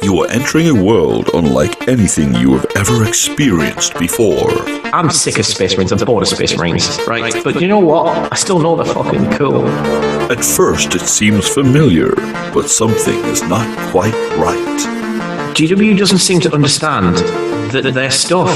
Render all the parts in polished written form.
You are entering a world unlike anything you have ever experienced before. I'm sick of Space Marines. I'm bored of Space Marines, right? But you know what? I still know they're fucking cool. At first, it seems familiar, but something is not quite right. GW doesn't seem to understand that their stuff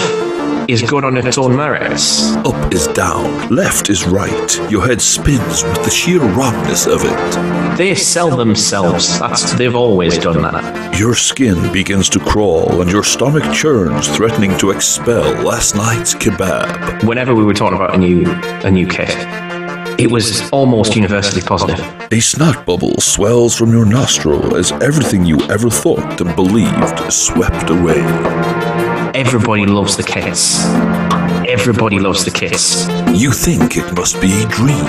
is good on its own merits. Up is down, left is right. Your head spins with the sheer wrongness of it. They sell themselves. They've always done that. Your skin begins to crawl and your stomach churns, threatening to expel last night's kebab. Whenever we were talking about a new kit, it was almost universally positive. A snot bubble swells from your nostril as everything you ever thought and believed is swept away. Everybody loves the kits. Everybody loves the kits. You think it must be a dream,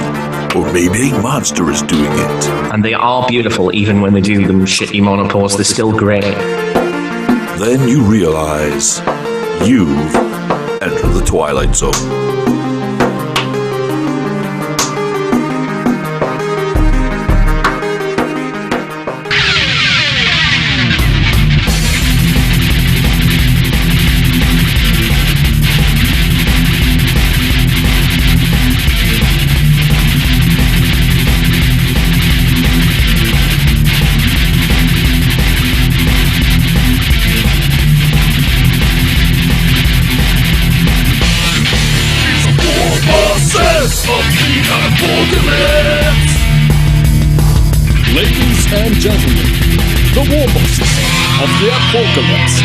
or maybe a monster is doing it. And they are beautiful, even when they do them shitty monopores, they're still great. Then you realize you've entered the Twilight Zone. Ladies and gentlemen, the Warbosses of Da ApORKalypse.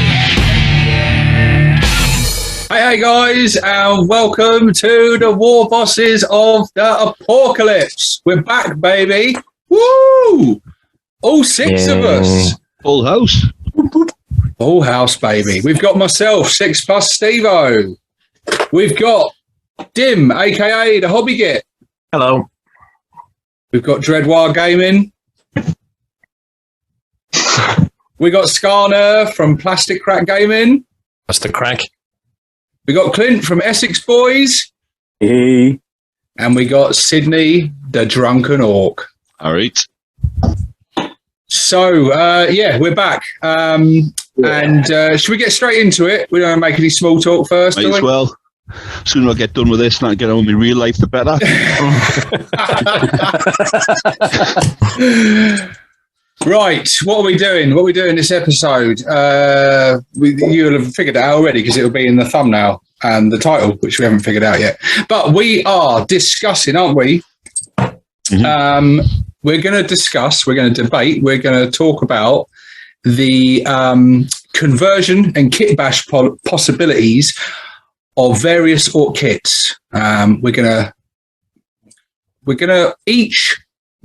Hey guys, and welcome to the Warbosses of Da ApORKalypse. We're back, baby. Woo! All six of us. Full house. Full house, baby. We've got myself, 6 plus Stevo. We've got Dim, aka the Hobby Git. Hello. We've got Dreadwire Gaming. We got Skarner from Plasticcraic Gaming. That's the crack. We got Clint from Essex Boyz. Hey. And we got Sydney, the Drunken Ork. All right. So, we're back. And should we get straight into it? We don't make any small talk first, Might do we? as well. Sooner I get done with this and I get on with my real life, the better. Right, what are we doing? What are we doing this episode? You'll have figured it out already because it'll be in the thumbnail and the title, which we haven't figured out yet. But we are discussing, aren't we? Mm-hmm. We're going to discuss, we're going to debate, we're going to talk about the conversion and kitbash possibilities of various Ork kits. We're gonna each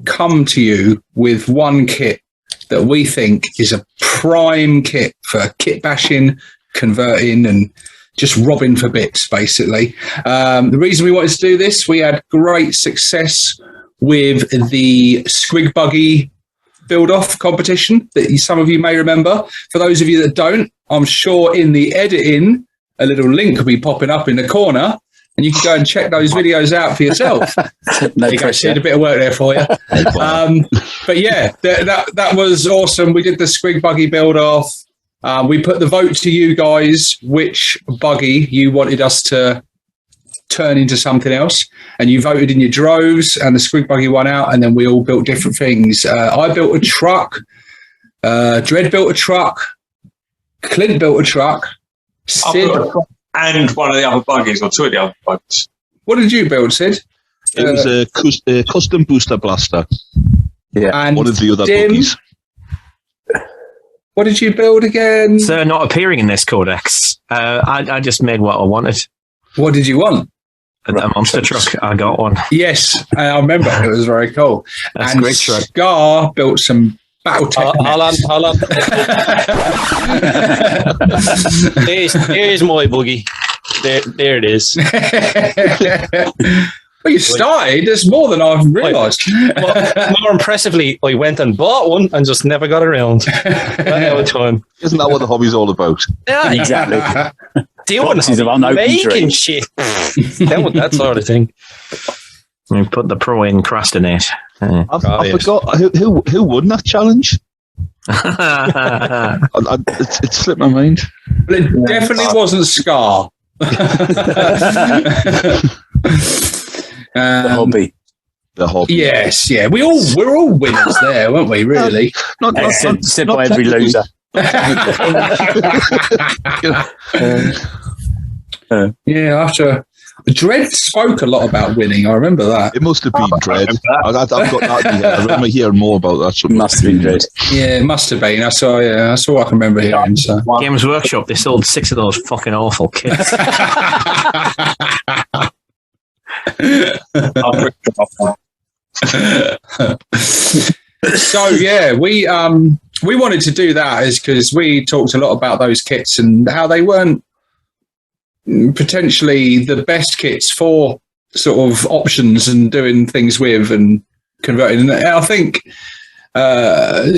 come to you with one kit that we think is a prime kit for kit bashing, converting, and just robbing for bits, basically. The reason we wanted to do this, we had great success with the Squig Buggy build-off competition that some of you may remember. For those of you that don't, I'm sure in the editing, a little link will be popping up in the corner, and you can go and check those videos out for yourself. No you pressure. did a bit of work there for you. But yeah, that was awesome. We did the Squig Buggy build-off. We put the vote to you guys, which buggy you wanted us to turn into something else, and you voted in your droves, and the Squig Buggy won out, and then we all built different things. I built a truck, Dread built a truck, Clint built a truck, Sid, and one of the other buggies, or two of the other buggies. What did you build, Sid? It was a custom booster blaster. Yeah. And one of the other Dim, buggies. what did you build again? So not appearing in this codex. I just made what I wanted. What did you want? A monster truck. I got one. Yes, I remember. It was very cool. That's and a great truck. Scar built some Battletech. Hold on. There's my buggy. There it is. Well, you started. There's more than I've realised. Well, more impressively, I went and bought one and just never got around. Ran out of time. Isn't that what the hobby's all about? Yeah, Exactly. doing Boxes of unopened making drinks. shit. That sort of thing. We put the pro in crust in it. I forgot who won that challenge. It slipped my mind. But it definitely wasn't Scar. The hobby. The hobby. Yes, yeah. We're all winners there, weren't we? Really? Said by every loser. Yeah, after Dread spoke a lot about winning. I remember that. It must have been Dread. I've got that in here. I remember hearing more about that. Must have been Dread. Yeah, it must have been. That's all I can remember hearing. So. Games Workshop, they sold 6 of those fucking awful kits. So yeah, we wanted to do that is because we talked a lot about those kits and how they weren't potentially the best kits for sort of options and doing things with and converting. And I think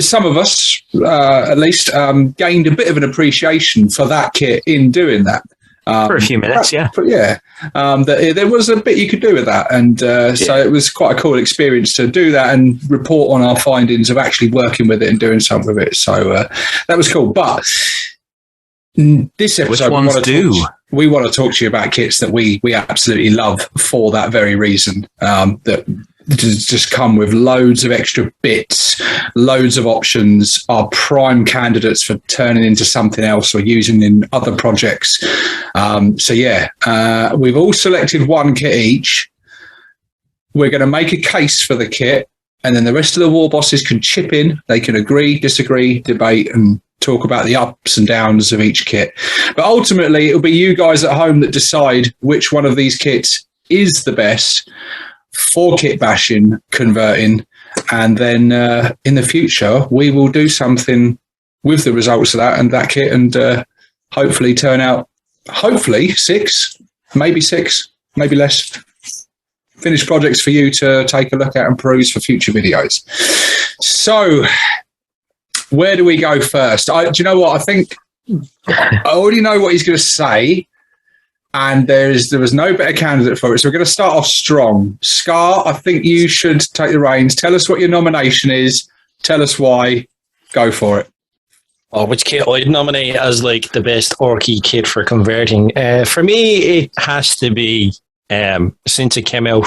some of us, at least, gained a bit of an appreciation for that kit in doing that. For a few minutes, yeah. But yeah, there was a bit you could do with that. And so it was quite a cool experience to do that and report on our findings of actually working with it and doing something with it. So that was cool. But this episode, we want to talk to you about kits that we absolutely love for that very reason. That just come with loads of extra bits, loads of options, are prime candidates for turning into something else or using in other projects. So yeah, we've all selected one kit each. We're going to make a case for the kit, and then the rest of the war bosses can chip in. They can agree, disagree, debate, and talk about the ups and downs of each kit. But ultimately, it'll be you guys at home that decide which one of these kits is the best for kit bashing, converting, and then in the future we will do something with the results of that and that kit, and hopefully turn out 6, maybe less finished projects for you to take a look at and peruse for future videos. So where do we go first? Do you know what? I think I already know what he's going to say. And there was no better candidate for it. So we're going to start off strong. Scar, I think you should take the reins. Tell us what your nomination is. Tell us why. Go for it. Oh, which kit I'd nominate as like the best Orky kit for converting? For me, it has to be, since it came out,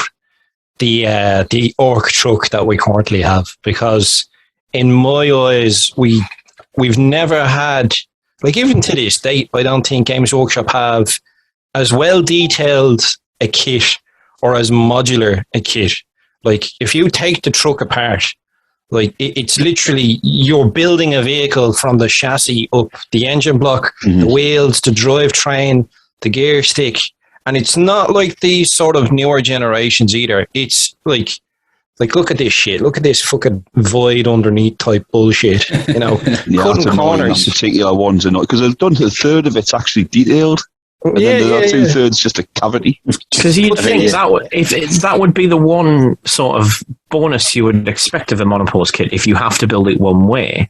the Ork truck that we currently have. Because in my eyes, we've never had, like even to this date, I don't think Games Workshop have as well detailed a kit or as modular a kit. Like if you take the truck apart, like it's literally you're building a vehicle from the chassis up, the engine block, the wheels, the drivetrain, the gear stick, and it's not like these sort of newer generations either. It's like look at this shit. Look at this fucking void underneath type bullshit. You know, cutting corners. Particular ones are not, because I've done a third of it's actually detailed. And then the other 2/3 just a cavity. Because you'd think that would be the one sort of bonus you would expect of a monopause kit if you have to build it one way,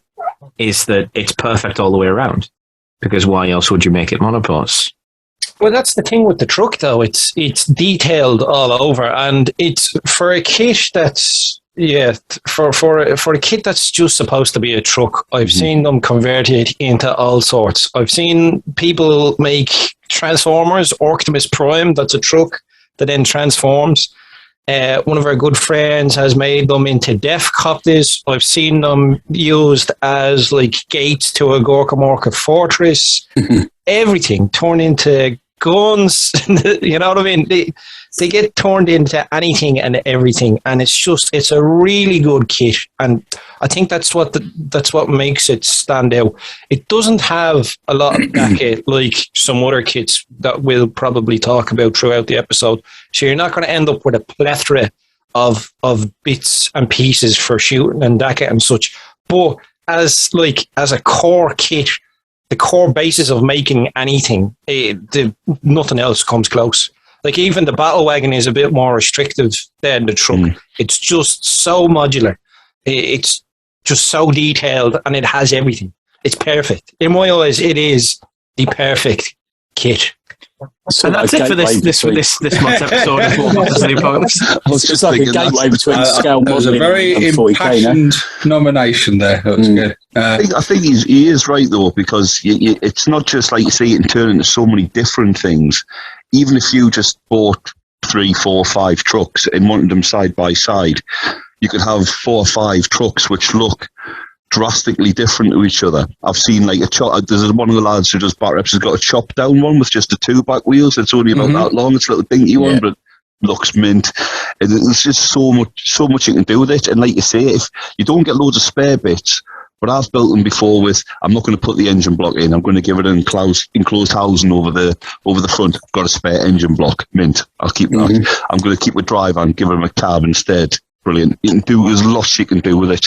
is that it's perfect all the way around. Because why else would you make it monopause? Well, that's the thing with the truck, though. It's detailed all over, and it's for a kit that's for a kit that's just supposed to be a truck. I've seen them converted into all sorts. I've seen people make Transformers, Optimus Prime, that's a truck that then transforms. One of our good friends has made them into death copters. I've seen them used as like gates to a Gorkamorka fortress. Everything turned into guns. You know what I mean? They get turned into anything and everything, and it's a really good kit, and I think that's what makes it stand out. It doesn't have a lot of that kit like some other kits that we'll probably talk about throughout the episode. So you're not going to end up with a plethora of bits and pieces for shooting and that and such. But as a core kit, the core basis of making anything, nothing else comes close. Like even the battle wagon is a bit more restrictive than the truck. It's just so modular. It's just so detailed, and it has everything. It's perfect. In my eyes, it is the perfect kit. And that's it for this month's episode of Warbosses of Da ApORKalypse. It's just like a gateway between scale That was a modelling very and 40k. impassioned nomination there. That was good. I think he is right, though, because it's not just like you say, it can turn into so many different things. Even if you just bought 3, 4, 5 trucks and wanted them side by side, you could have 4 or 5 trucks which look drastically different to each other. I've seen like there's one of the lads who does back reps has got a chopped down one with just the 2 back wheels. It's only about that long. It's a little dinky one, but looks mint. There's just so much you can do with it. And like you say, if you don't get loads of spare bits, but I've built them before with, I'm not going to put the engine block in. I'm going to give it an enclosed housing over the front. I've got a spare engine block, mint. I'll keep that. I'm going to keep the drive and give them a cab instead. Brilliant. You can do, there's lots you can do with it.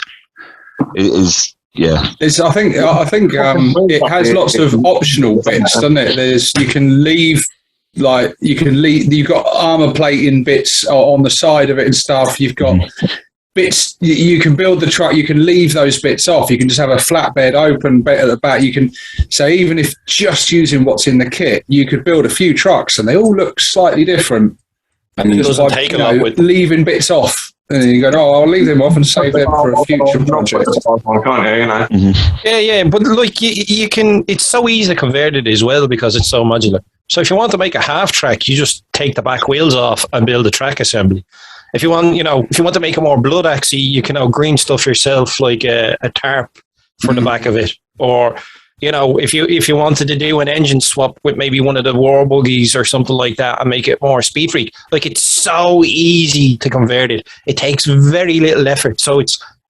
It is, yeah. I think it has lots of optional bits, doesn't it? You've got armor plating bits on the side of it and stuff. You've got bits, you can build the truck, you can leave those bits off. You can just have a flatbed open bit at the back. You can say, even if just using what's in the kit, you could build a few trucks and they all look slightly different. And it doesn't take a lot with leaving bits off. And you go, I'll leave them off and save them for a future project. Yeah, but like you can, it's so easy to convert it as well because it's so modular. So if you want to make a half track, you just take the back wheels off and build a track assembly. If you want, to make a more blood axy, you can green stuff yourself like a tarp for the back of it, or if you wanted to do an engine swap with maybe one of the war buggies or something like that and make it more speed freak, like it's so easy to convert it. It takes very little effort, so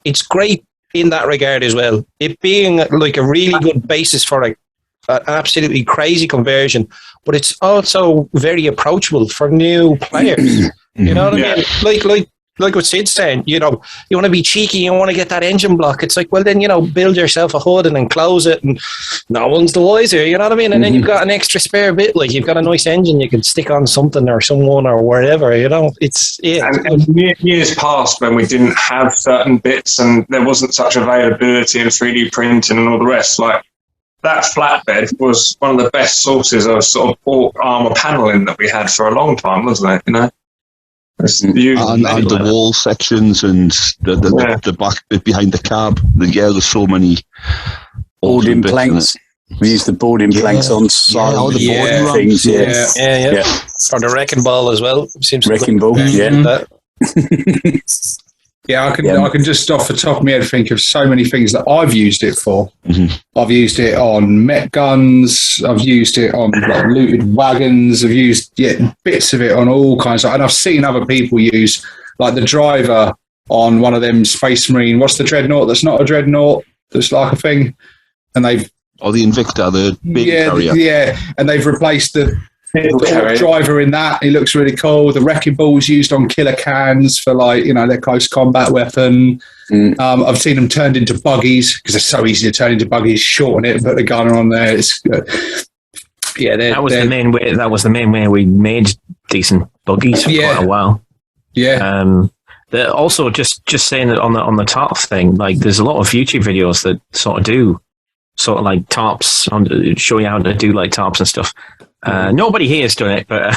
it's great in that regard as well. It being like a really good basis for an absolutely crazy conversion, but it's also very approachable for new players. You know what I mean? Like what Sid's saying, you want to be cheeky, you want to get that engine block. It's like, well, then, build yourself a hood and then close it, and no one's the wiser, you know what I mean? And then you've got an extra spare bit, like you've got a nice engine you can stick on something or someone or wherever, It's, And years past when we didn't have certain bits and there wasn't such availability in 3D printing and all the rest, like that flatbed was one of the best sources of sort of Ork armor paneling that we had for a long time, wasn't it? And the wall sections and the back bit behind the cab. There's so many boarding planks. We use the boarding planks on side. All the boarding things. Yeah. For the wrecking ball as well. Seems wrecking ball. Yeah. Yeah, I can just off the top of my head think of so many things that I've used it for. I've used it on Met guns. I've used it on looted wagons. I've used bits of it on all kinds of, and I've seen other people use like the driver on one of them Space Marine. What's the dreadnought? That's not a dreadnought. That's like a thing, and they've the Invicta, the big carrier. Yeah, and they've replaced the driver in that. He looks really cool. The wrecking ball is used on killer cans for their close combat weapon. I've seen them turned into buggies because they're so easy to turn into buggies. Shorten it, put the gunner on there. It's good. Yeah, that was the main way. That was the main way we made decent buggies for quite a while. Yeah. Also, just saying that on the tarp thing, like there's a lot of YouTube videos that sort of do like tarps, show you how to do like tarps and stuff. Nobody here has done it, but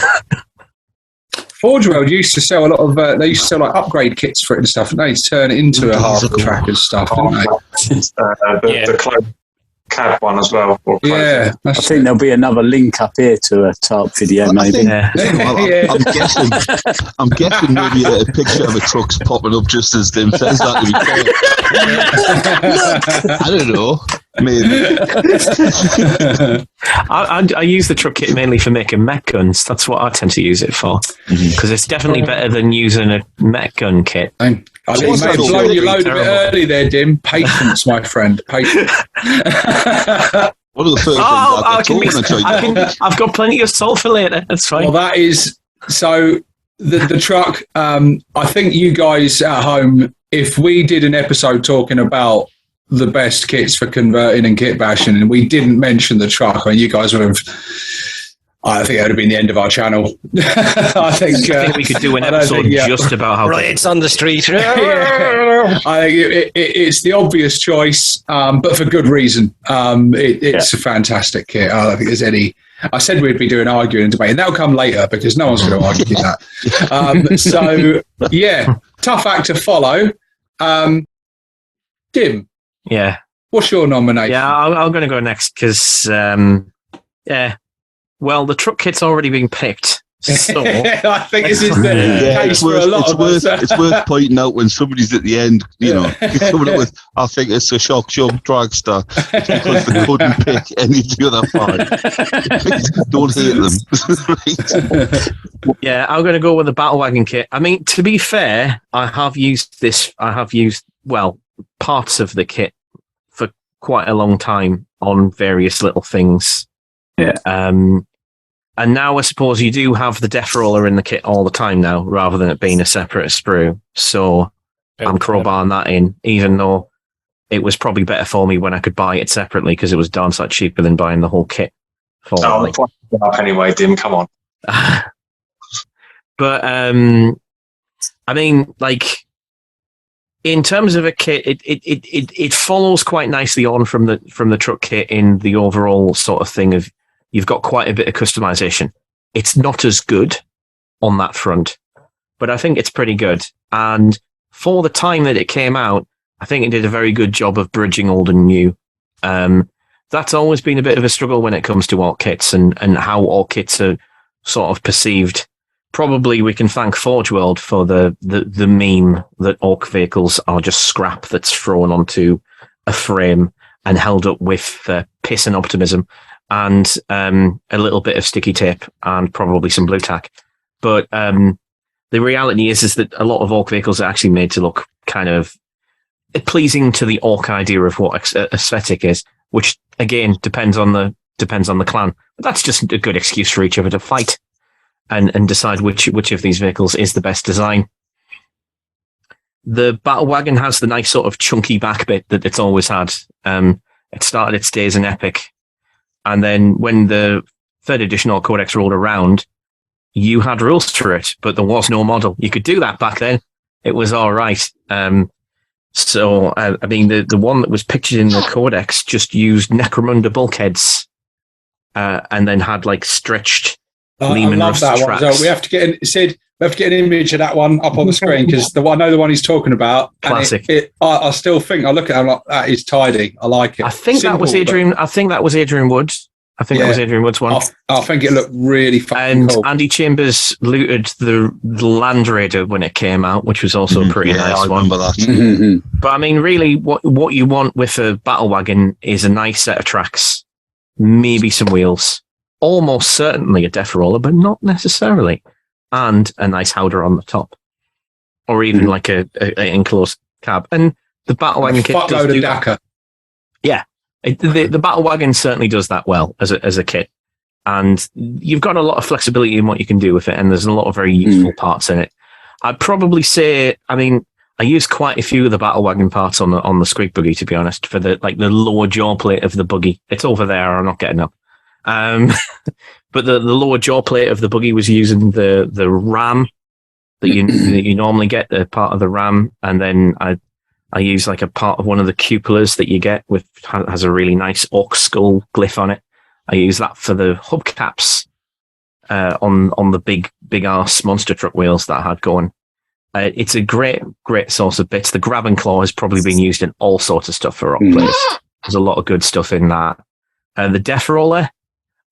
Forge World used to sell a lot of. They used to sell like upgrade kits for it and stuff, and they turn it into a half track and stuff, didn't they? The clone cab one as well. I think there'll be another link up here to a tarp video, maybe. I'm guessing maybe a picture of a truck's popping up just as Dim says that. I don't know. Maybe. I use the truck kit mainly for making mech guns. That's what I tend to use it for, because it's definitely better than using a mech gun kit. I think you blown your load a bit early there, Dim. Patience, my friend. Patience. One of the first I've got plenty of salt for later. That's fine. Well, that is so. The truck. I think you guys at home, if we did an episode talking about the best kits for converting and kit bashing, and we didn't mention the truck, you guys would have. I think it would have been the end of our channel. I think we could do an episode just about how it's on the street. I think it's the obvious choice, but for good reason. It's a fantastic kit. I don't think there's I said we'd be doing arguing and debating. That'll come later because no one's going to argue that. So, yeah, tough act to follow. Dim, Yeah. what's your nomination? Yeah, I'm going to go next because, yeah, well, the truck kit's already been picked. So I think this is the case for a lot of us. It's worth pointing out when somebody's at the end, you're coming up with, I think it's a shock jump dragster. It's because they couldn't pick any of the other 5. Don't hate them. Yeah, I'm going to go with the Battle Wagon kit. I mean, to be fair, I have used parts of the kit for quite a long time on various little things. Yeah. And now I suppose you do have the Death Roller in the kit all the time now, rather than it being a separate sprue. So I'm crowbarring that in, even though it was probably better for me when I could buy it separately because it was darn sight cheaper than buying the whole kit. Oh, up anyway, Dim, come on. But I mean, like, in terms of a kit, it follows quite nicely on from the truck kit in the overall sort of thing of you've got quite a bit of customization. It's not as good on that front, but I think it's pretty good. And for the time that it came out, I think it did a very good job of bridging old and new. That's always been a bit of a struggle when it comes to Ork kits and how Ork kits are sort of perceived. Probably we can thank Forge World for the meme that Ork vehicles are just scrap that's thrown onto a frame and held up with piss and optimism and a little bit of sticky tape and probably some blue tack. But the reality is that a lot of Ork vehicles are actually made to look kind of pleasing to the Ork idea of what aesthetic is, which again depends on the clan. But that's just a good excuse for each other to fight and decide which of these vehicles is the best design. The Battle Wagon has the nice sort of chunky back bit that it's always had. It started its days in Epic. And then when the 3rd edition or Codex rolled around, you had rules for it, but there was no model. You could do that back then. It was all right. So, I mean, the one that was pictured in the Codex just used Necromunda bulkheads and then had like stretched Lehman I love that one. So we have to get an image of that one up on the screen because I know the one he's talking about. Classic. I still think I look at it, I'm like, that is tidy. I like it. I think that was Adrian. I think that was Adrian Woods. That was Adrian Woods' one. I think it looked really fucking and cool. Andy Chambers looted the Land Raider when it came out, which was also a pretty nice I one. remember that. But I mean, really, what you want with a Battle Wagon is a nice set of tracks, maybe some wheels, almost certainly a Death Roller, but not necessarily, and a nice howder on the top, or even like a enclosed cab. And the Battle Wagon kit does do that. Yeah, the Battle Wagon certainly does that well as a kit, and you've got a lot of flexibility in what you can do with it, and there's a lot of very useful parts in it. I'd probably say, I mean, I used quite a few of the Battle Wagon parts on the Squeak Buggy, to be honest, for the lower jaw plate of the buggy. It's over there. I'm not getting up. But the lower jaw plate of the buggy was using the ram that you normally get, the part of the ram, and then I use like a part of one of the cupolas that you get with has a really nice orc skull glyph on it. I use that for the hubcaps on the big arse monster truck wheels that I had going. It's a great source of bits. The grab and claw has probably been used in all sorts of stuff for rock players. There's a lot of good stuff in that. The Death Roller.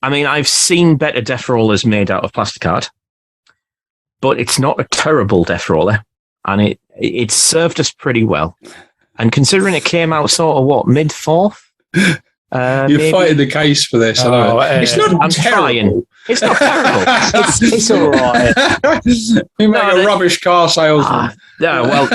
I mean, I've seen better Death Rollers made out of plasticard, but it's not a terrible Death Roller, and it served us pretty well. And considering it came out sort of mid-4th, you're fighting the case for this. I know. It's not terrible. It's not terrible. It's all right. You make a rubbish car salesman. No, well,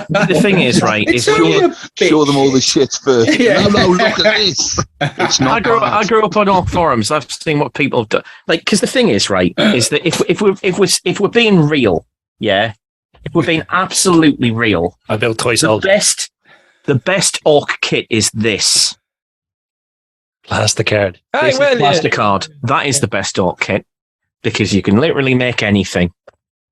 the thing is, right, is show them all the shit first. Yeah. No, look at this. It's not I grew up on Ork forums. I've seen what people have done. Like, because the thing is, right, is that if we're being real, yeah, if we're being absolutely real, I built toys. The best Ork kit is this. Plasticard. Plasticard. That is the best Ork kit because you can literally make anything.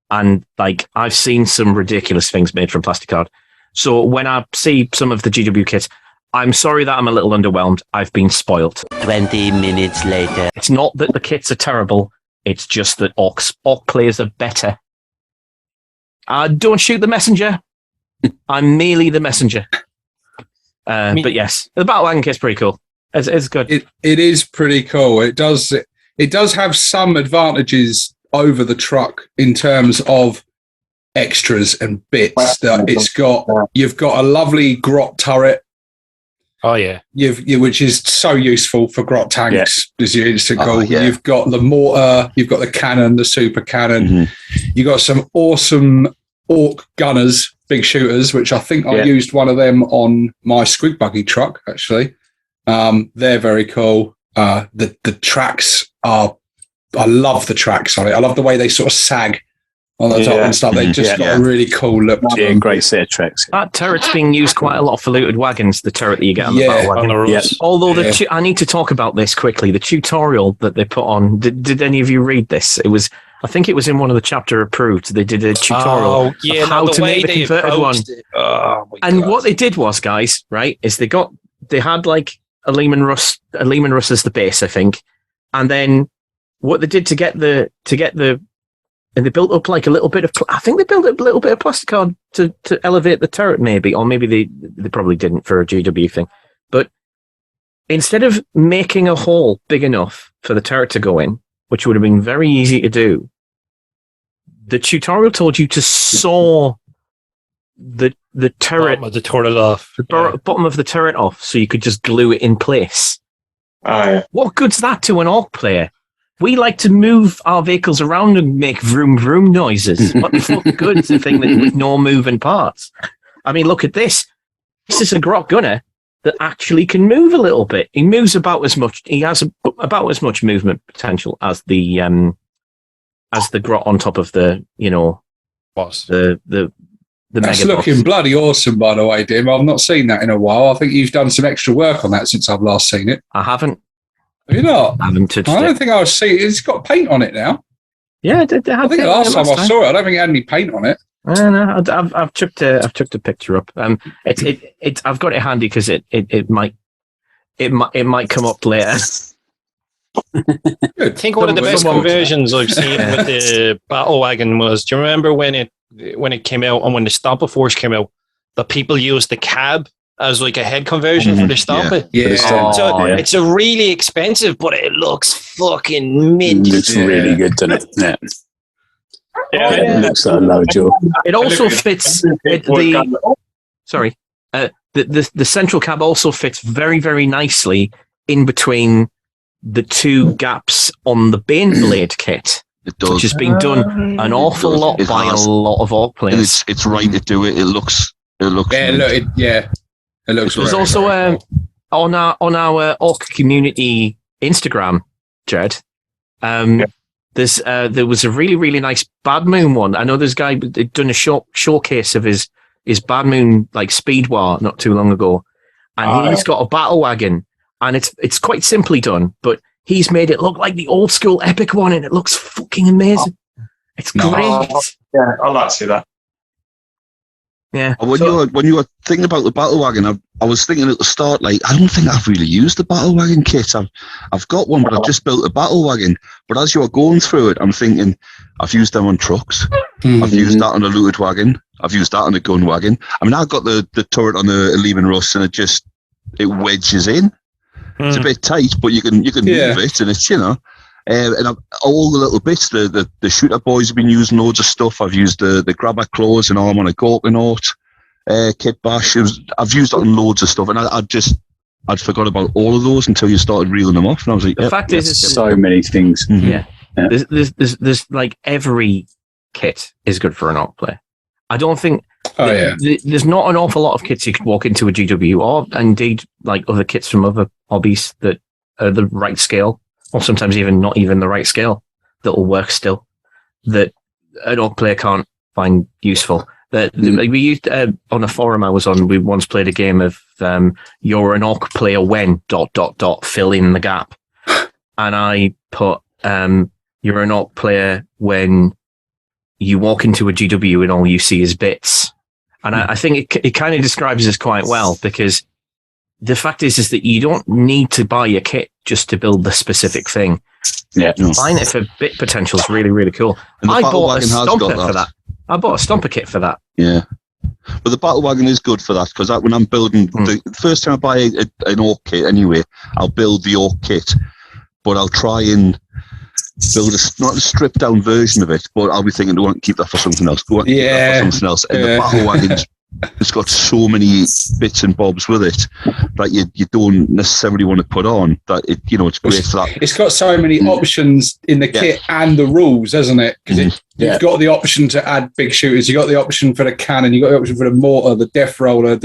And like I've seen some ridiculous things made from plasticard. So when I see some of the GW kits, I'm sorry that I'm a little underwhelmed. I've been spoilt. 20 minutes later. It's not that the kits are terrible. It's just that Ork players are better. Don't shoot the messenger. I'm merely the messenger. But yes, the Battle Wagon kit's pretty cool. It's good. It is pretty cool. It does have some advantages over the truck in terms of extras and bits. That you've got a lovely grot turret. Oh yeah, which is so useful for grot tanks. As your instant goal. You've got the mortar. You've got the cannon, the super cannon. You've got some awesome Ork gunners, big shooters, which I think I used one of them on my squig buggy truck. Actually, they're very cool. The tracks are. I love the tracks on it. I love the way they sort of sag on the top and stuff. They just got a really cool look to them. Great set of tracks. That turret's being used quite a lot for looted wagons, the turret that you get on the Battle Wagon. Although I need to talk about this quickly. The tutorial that they put on, did any of you read this? I think it was in one of the chapter approved. They did a tutorial of how to make the converted one. And what they did was, guys, right, is they had like a Lehman Russ as the base, I think. And then what they did to get the and they built up like a little bit of, I think they built up a little bit of plastic card to elevate the turret maybe, or maybe they probably didn't for a GW thing. But instead of making a hole big enough for the turret to go in, which would have been very easy to do, the tutorial told you to saw the turret, bottom of the turret off, bottom of the turret off, so you could just glue it in place. What good's that to an Ork player? We like to move our vehicles around and make vroom vroom noises. What the fuck good's a thing with no moving parts? I mean, look at this. This is a Grot gunner that actually can move a little bit. He moves about as much. He has about as much movement potential as the Grot on top of the boss. The That's mega looking boss. Bloody awesome, by the way, Dim. I've not seen that in a while. I think you've done some extra work on that since I've last seen it. I haven't. Have you not? I haven't touched I don't it. think I've seen it. It's got paint on it now. Yeah, I think the last time I saw it, I don't think it had any paint on it. No, I've chucked a picture up. It's I've got it handy because it might come up later. I think one of the best conversions I've seen with the Battle Wagon was, do you remember when it came out and when the Stomper Force came out, that people used the cab as like a head conversion for the Stomper? It's a really expensive, but it looks fucking mint. It looks really good, doesn't it? It looks like a low jaw. It also fits the central cab also fits very, very nicely in between the two gaps on the Baneblade kit. It does. Which has been done an awful lot by a lot of Ork players. It's right to do it. It looks. It looks. There's also on our Ork community Instagram, Jed. There was a really, really nice Bad Moon one. I know this guy done a showcase of his Bad Moon like Speed War not too long ago, and he's got a Battle Wagon, and it's quite simply done, but he's made it look like the old school epic one, and it looks fucking amazing. It's great. Yeah, I'd like to see that. Yeah. When you were thinking about the Battle Wagon, I was thinking at the start, like, I don't think I've really used the Battle Wagon kit. I've got one, but I've just built a Battle Wagon. But as you were going through it, I'm thinking, I've used them on trucks. I've used that on a looted wagon. I've used that on a gun wagon. I mean, I've got the turret on the Lehman Russ, and it wedges in. It's a bit tight, but you can move it, and it's, and all the little bits, the shooter boys have been using loads of stuff. I've used the grabber claws and arm on a Gorkanaut, Kitbashes. I've used it on loads of stuff, and I'd forgot about all of those until you started reeling them off, and I was like, the fact is, so many things. Yeah. There's like every kit is good for an Ork player. I don't think there's not an awful lot of kits you could walk into a GW, or indeed like other kits from other hobbies that are the right scale, or sometimes even not even the right scale, that will work still, that an Ork player can't find useful. We used on a forum I was on, we once played a game of you're an Ork player when ... fill in the gap, and I put you're an Ork player when you walk into a GW and all you see is bits. And I think it kind of describes this quite well, because the fact is that you don't need to buy your kit just to build the specific thing. Yeah. Buying it for bit potential is really, really cool. I bought a Stomper for that. I bought a Stomper kit for that. Yeah. But the Battle Wagon is good for that, because when I'm building, the first time I buy an Ork kit anyway, I'll build the Ork kit, but I'll try and build not a stripped down version of it, but I'll be thinking, do I want to keep that for something else? Do I want to keep that for something else? And the Battle Wagon's it's got so many bits and bobs with it that you don't necessarily want to put on. That it's great for that. It's got so many options in the kit and the rules, hasn't it? Because you've got the option to add big shooters, you've got the option for the cannon, you've got the option for the mortar, the death roller.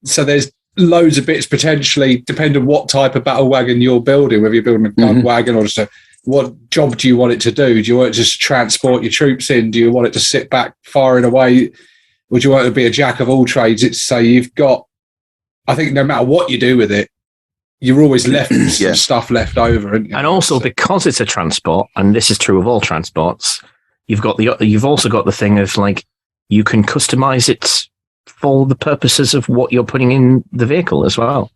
So there's loads of bits potentially, depending on what type of battle wagon you're building, whether you're building a gun wagon or just what job do you want it to do? Do you want it to just transport your troops in? Do you want it to sit back firing away? Would you want it to be a jack of all trades? It's so you've got, I think no matter what you do with it, you're always left with some stuff left over. And also because it's a transport, and this is true of all transports, you've also got the thing of like, you can customize it for the purposes of what you're putting in the vehicle as well.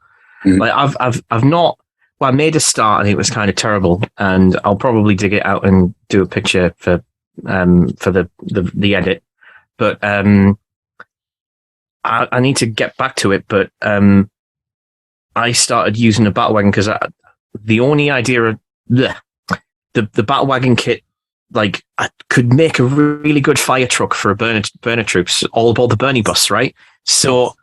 Like I've not, well, I made a start and it was kind of terrible, and I'll probably dig it out and do a picture for the edit. But I need to get back to it. But I started using a battle wagon because the only idea of the battle wagon kit, like I could make a really good fire truck for a burner troops, all aboard the Bernie bus, right? So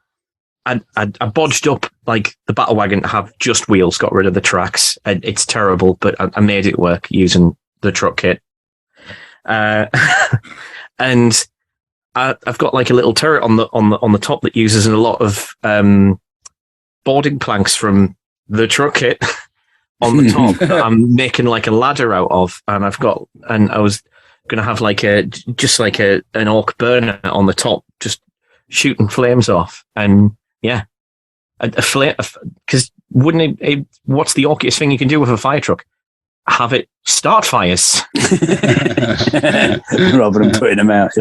I bodged up like the battle wagon to have just wheels, got rid of the tracks. It's terrible, but I made it work using the truck kit. And I've got like a little turret on the top that uses a lot of boarding planks from the truck kit on the top that I'm making like a ladder out of, and I was going to have like an Ork burner on the top, just shooting flames off, and a flame, because wouldn't it? What's the orkiest thing you can do with a fire truck? Have it start fires rather than putting them out.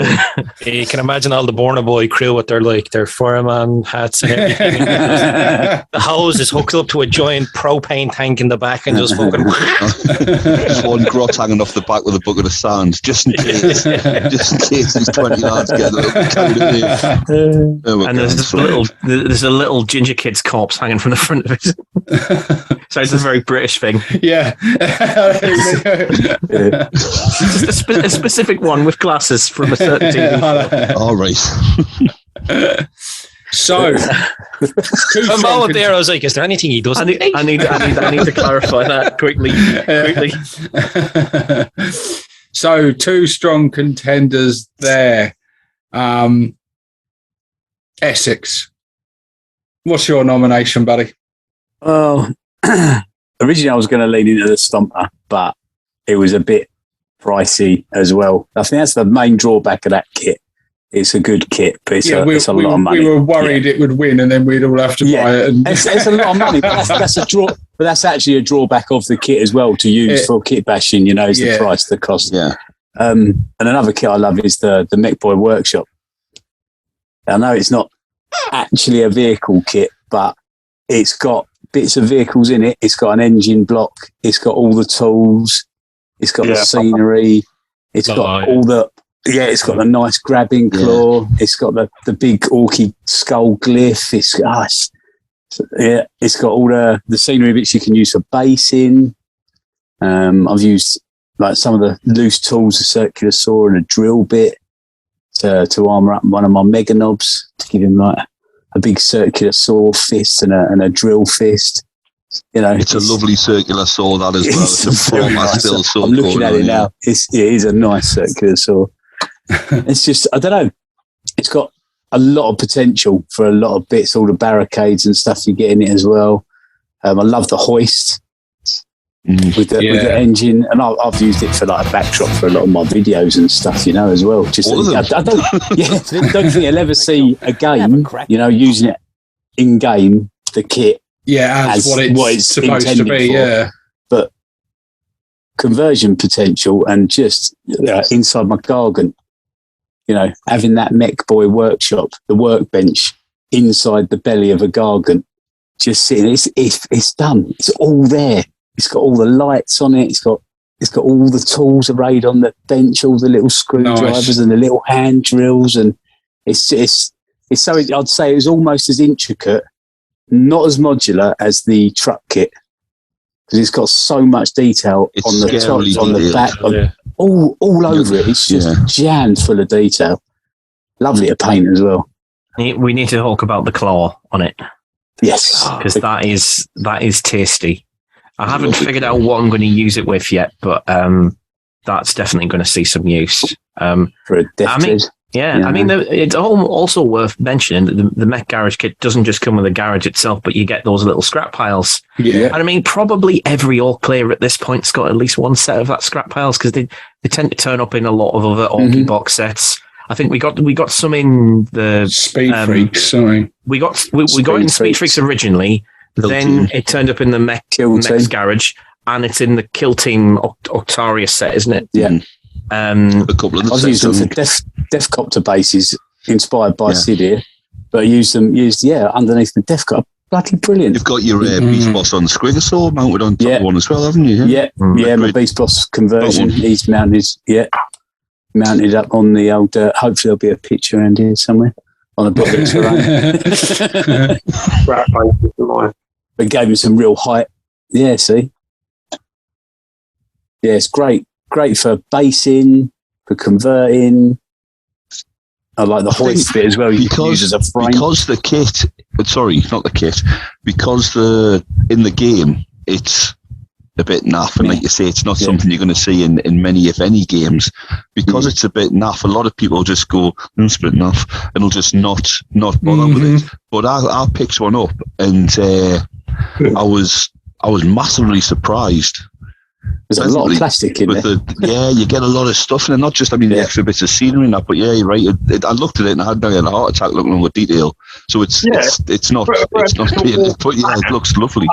You can imagine all the Borna Boy crew with their fireman hats and everything. The hose is hooked up to a giant propane tank in the back and just fucking just one grot hanging off the back with a bucket of sand, just in case these 20 lads get carried away. And there's a little ginger kid's corpse hanging from the front of it. So it's a very British thing. Yeah. Just a specific one with glasses from a certain TV show. All right. So, a moment there, I was like, "Is there anything he doesn't?" I need to clarify that quickly. So, two strong contenders there. Essex, what's your nomination, buddy? Well, originally I was going to lean into the Stomper, but it was a bit pricey as well. I think that's the main drawback of that kit. It's a good kit, but it's a lot of money. We were worried it would win, and then we'd all have to buy it. And it's a lot of money, but that's a draw. But that's actually a drawback of the kit as well to use for kit bashing. Is the price, the cost. Yeah. And another kit I love is the Mick Boy Workshop. I know it's not actually a vehicle kit, but it's got bits of vehicles in it. It's got an engine block. It's got all the tools. It's got the scenery. It's got all the it's got the nice grabbing claw. Yeah. It's got the big Orky skull glyph. It's got all the scenery bits you can use for basing. I've used like some of the loose tools, a circular saw and a drill bit to armour up one of my mega knobs to give him like a big circular saw fist and a drill fist. It's a lovely circular saw, that as well. It's a proper steel saw. I'm looking at it now. It is a nice circular saw. It's just, I don't know. It's got a lot of potential for a lot of bits, all the barricades and stuff you get in it as well. I love the hoist with the engine, and I've used it for like a backdrop for a lot of my videos and stuff, as well. Just I don't think you'll ever see a game, using it in game, the kit. Yeah, as what it's supposed to be, But conversion potential and just inside my gargant, having that Mick Boy Workshop, the workbench inside the belly of a gargant, just sitting. It's done. It's all there. It's got all the lights on it. It's got all the tools arrayed on the bench, all the little screwdrivers and the little hand drills, and it's so. I'd say it was almost as intricate, not as modular as the truck kit, because it's got so much detail on the top, on the back, all over it. It's just jammed full of detail. Lovely to paint as well. We need to talk about the claw on it. Yes, because that is tasty. I haven't figured out what I'm going to use it with yet, but that's definitely going to see some use. For a death I mean, it's also worth mentioning that the Mech Garage kit doesn't just come with the garage itself, but you get those little scrap piles. Yeah. And I mean, probably every Ork player at this point's got at least one set of that scrap piles, because they tend to turn up in a lot of other Orky box sets. I think we got some in the Speed Freaks. Sorry, we got in Speed Freaks originally. Then it turned up in the Mech's Garage, and it's in the Kill Team Octarius set, isn't it? Yeah. A couple of I was using them for Deathcopter bases inspired by Sid here, but I used underneath the Deathcopter. Bloody brilliant. You've got your Beast Boss on Squigasaur mounted on top one as well, haven't you? Yeah, my Beast Boss conversion. He's mounted up on the old. Hopefully, there'll be a picture around here somewhere on a bit of terrain. But gave him some real height. Yeah, see. Yeah, it's great. Great for basing, for converting. I like the hoist bit as well. You can use as a frame. Because the kit, because in the game, it's a bit naff, and like you say, it's not something you're going to see in many, if any, games. Because it's a bit naff, a lot of people just go, it's a bit naff, and they'll just not bother with it. But I picked one up, and I was massively surprised. There's a lot of plastic in there. You get a lot of stuff, and not just, the extra bits of scenery and that, but you're right. I looked at it and I had a heart attack looking at the detail. So it's not but it looks lovely.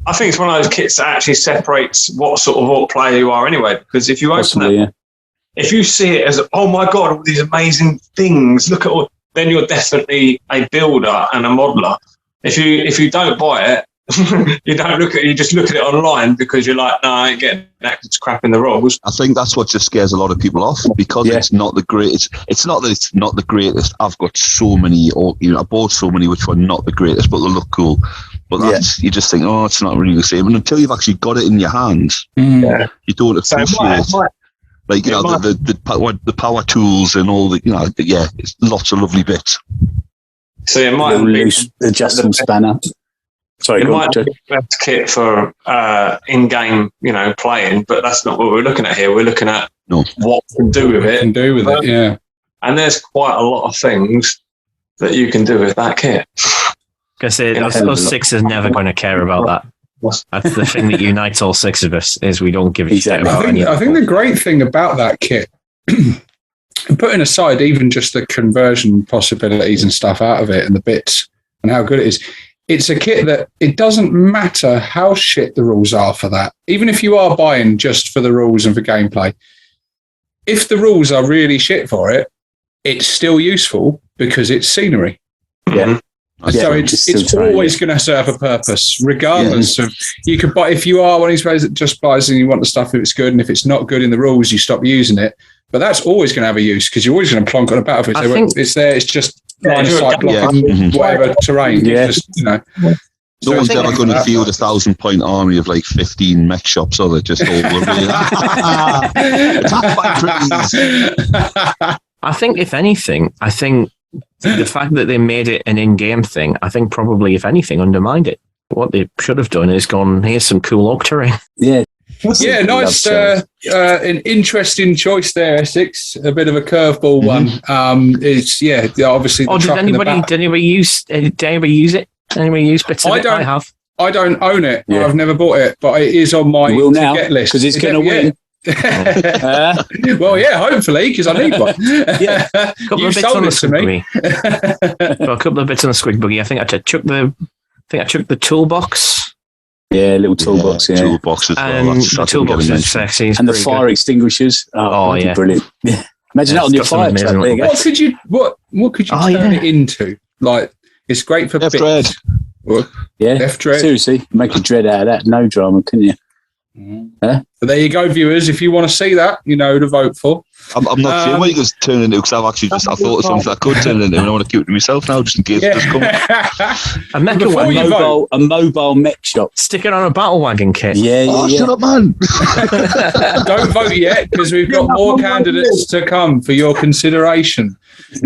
I think it's one of those kits that actually separates what sort of Ork player you are anyway. Because if you open it, if you see it as, oh my god, all these amazing things, look at all, then you're definitely a builder and a modeler. If you don't buy it, you just look at it online because you're like, no, I ain't getting that crap in the rules. I think that's what just scares a lot of people off, because it's not the greatest. It's not that it's not the greatest. I've got so many, I bought so many which were not the greatest, but they look cool. But you just think, oh, it's not really the same. And until you've actually got it in your hands, you don't appreciate the power tools and all the, it's lots of lovely bits. So it might be loose adjustable spanner. Sorry, it might be the best kit for in-game, playing, but that's not what we're looking at here. We're looking at what we can do with it. Yeah. And there's quite a lot of things that you can do with that kit. Because us six is never going to care about that. That's the thing that unites all six of us, is we don't give a shit about anything. I think the great thing about that kit, putting aside even just the conversion possibilities and stuff out of it and the bits and how good it is, it's a kit that it doesn't matter how shit the rules are for that. Even if you are buying just for the rules and for gameplay, if the rules are really shit for it, it's still useful because it's scenery. Yeah. So it's always going to serve a purpose, regardless of, you could buy, if you are one of these players that just buys and you want the stuff if it's good, and if it's not good in the rules, you stop using it. But that's always going to have a use, because you're always going to plonk on a battlefield. It's there, it's just line of sight blocking whatever terrain. Yeah. Just, No one's ever going to field a 1,000-point army of like 15 mech shops, are they? Just all attack by trees. I think, if anything, the fact that they made it an in-game thing, I think probably, if anything, undermined it. What they should have done is gone, here's some cool Ork terrain. Yeah. Yeah, nice. An interesting choice there, Essex. A bit of a curveball one. It's obviously. Did anybody use it? Did anybody use bits of it? I have. I don't own it. Yeah. I've never bought it, but it is on my get list because it's going to win. Well, yeah, hopefully, because I need one. Yeah, a couple of bits on the squig buggy. A couple of bits on the squig buggy. I think I chucked the toolbox. Yeah, little toolbox. Yeah, toolbox as well. And the toolbox is sexy. And the fire extinguishers. Oh yeah, brilliant. Yeah. Imagine that on your fire truck. There you go. What could you turn it into? Like, it's great for bits. Bread. Yeah, Death Dread. seriously, make a dread out of that. No drama, couldn't you? Huh? But there you go, viewers. If you want to see that, you know who to vote for. I'm not sure what you're going to turn into, because I've actually I thought of something I could turn it into, and I want to keep it to myself now, just in case it does come. A Mekka Before wagon. you vote, A mobile mech shop. Stick it on a battle wagon kit. Yeah, yeah, Oh, yeah. shut up, man! don't vote yet, because we've got more candidates to come for your consideration.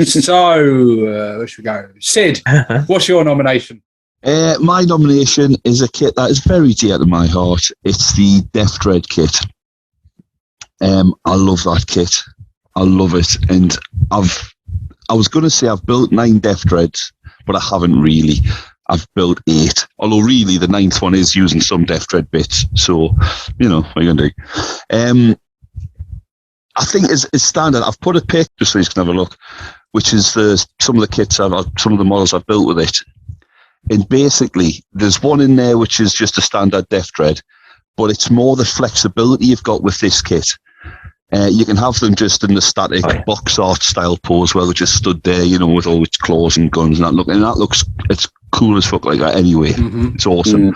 So, where should we go? Sid, what's your nomination? My nomination is a kit that is very dear to my heart. It's the Death Dread kit. I love that kit. I love it, and I was going to say I've built 9 Death Dreads, but I haven't really. I've built 8, although really the 9th one is using some Death Dread bits. So, you know, what are you going to do? I think it's standard. I've put a pic just so you can have a look, which is some of the kits some of the models I've built with it. And basically, there's one in there which is just a standard Death Dread, but it's more the flexibility you've got with this kit. You can have them just in the static box art style pose where they're just stood there, you know, with all its claws and guns and that looks it's cool as fuck like that anyway. It's awesome.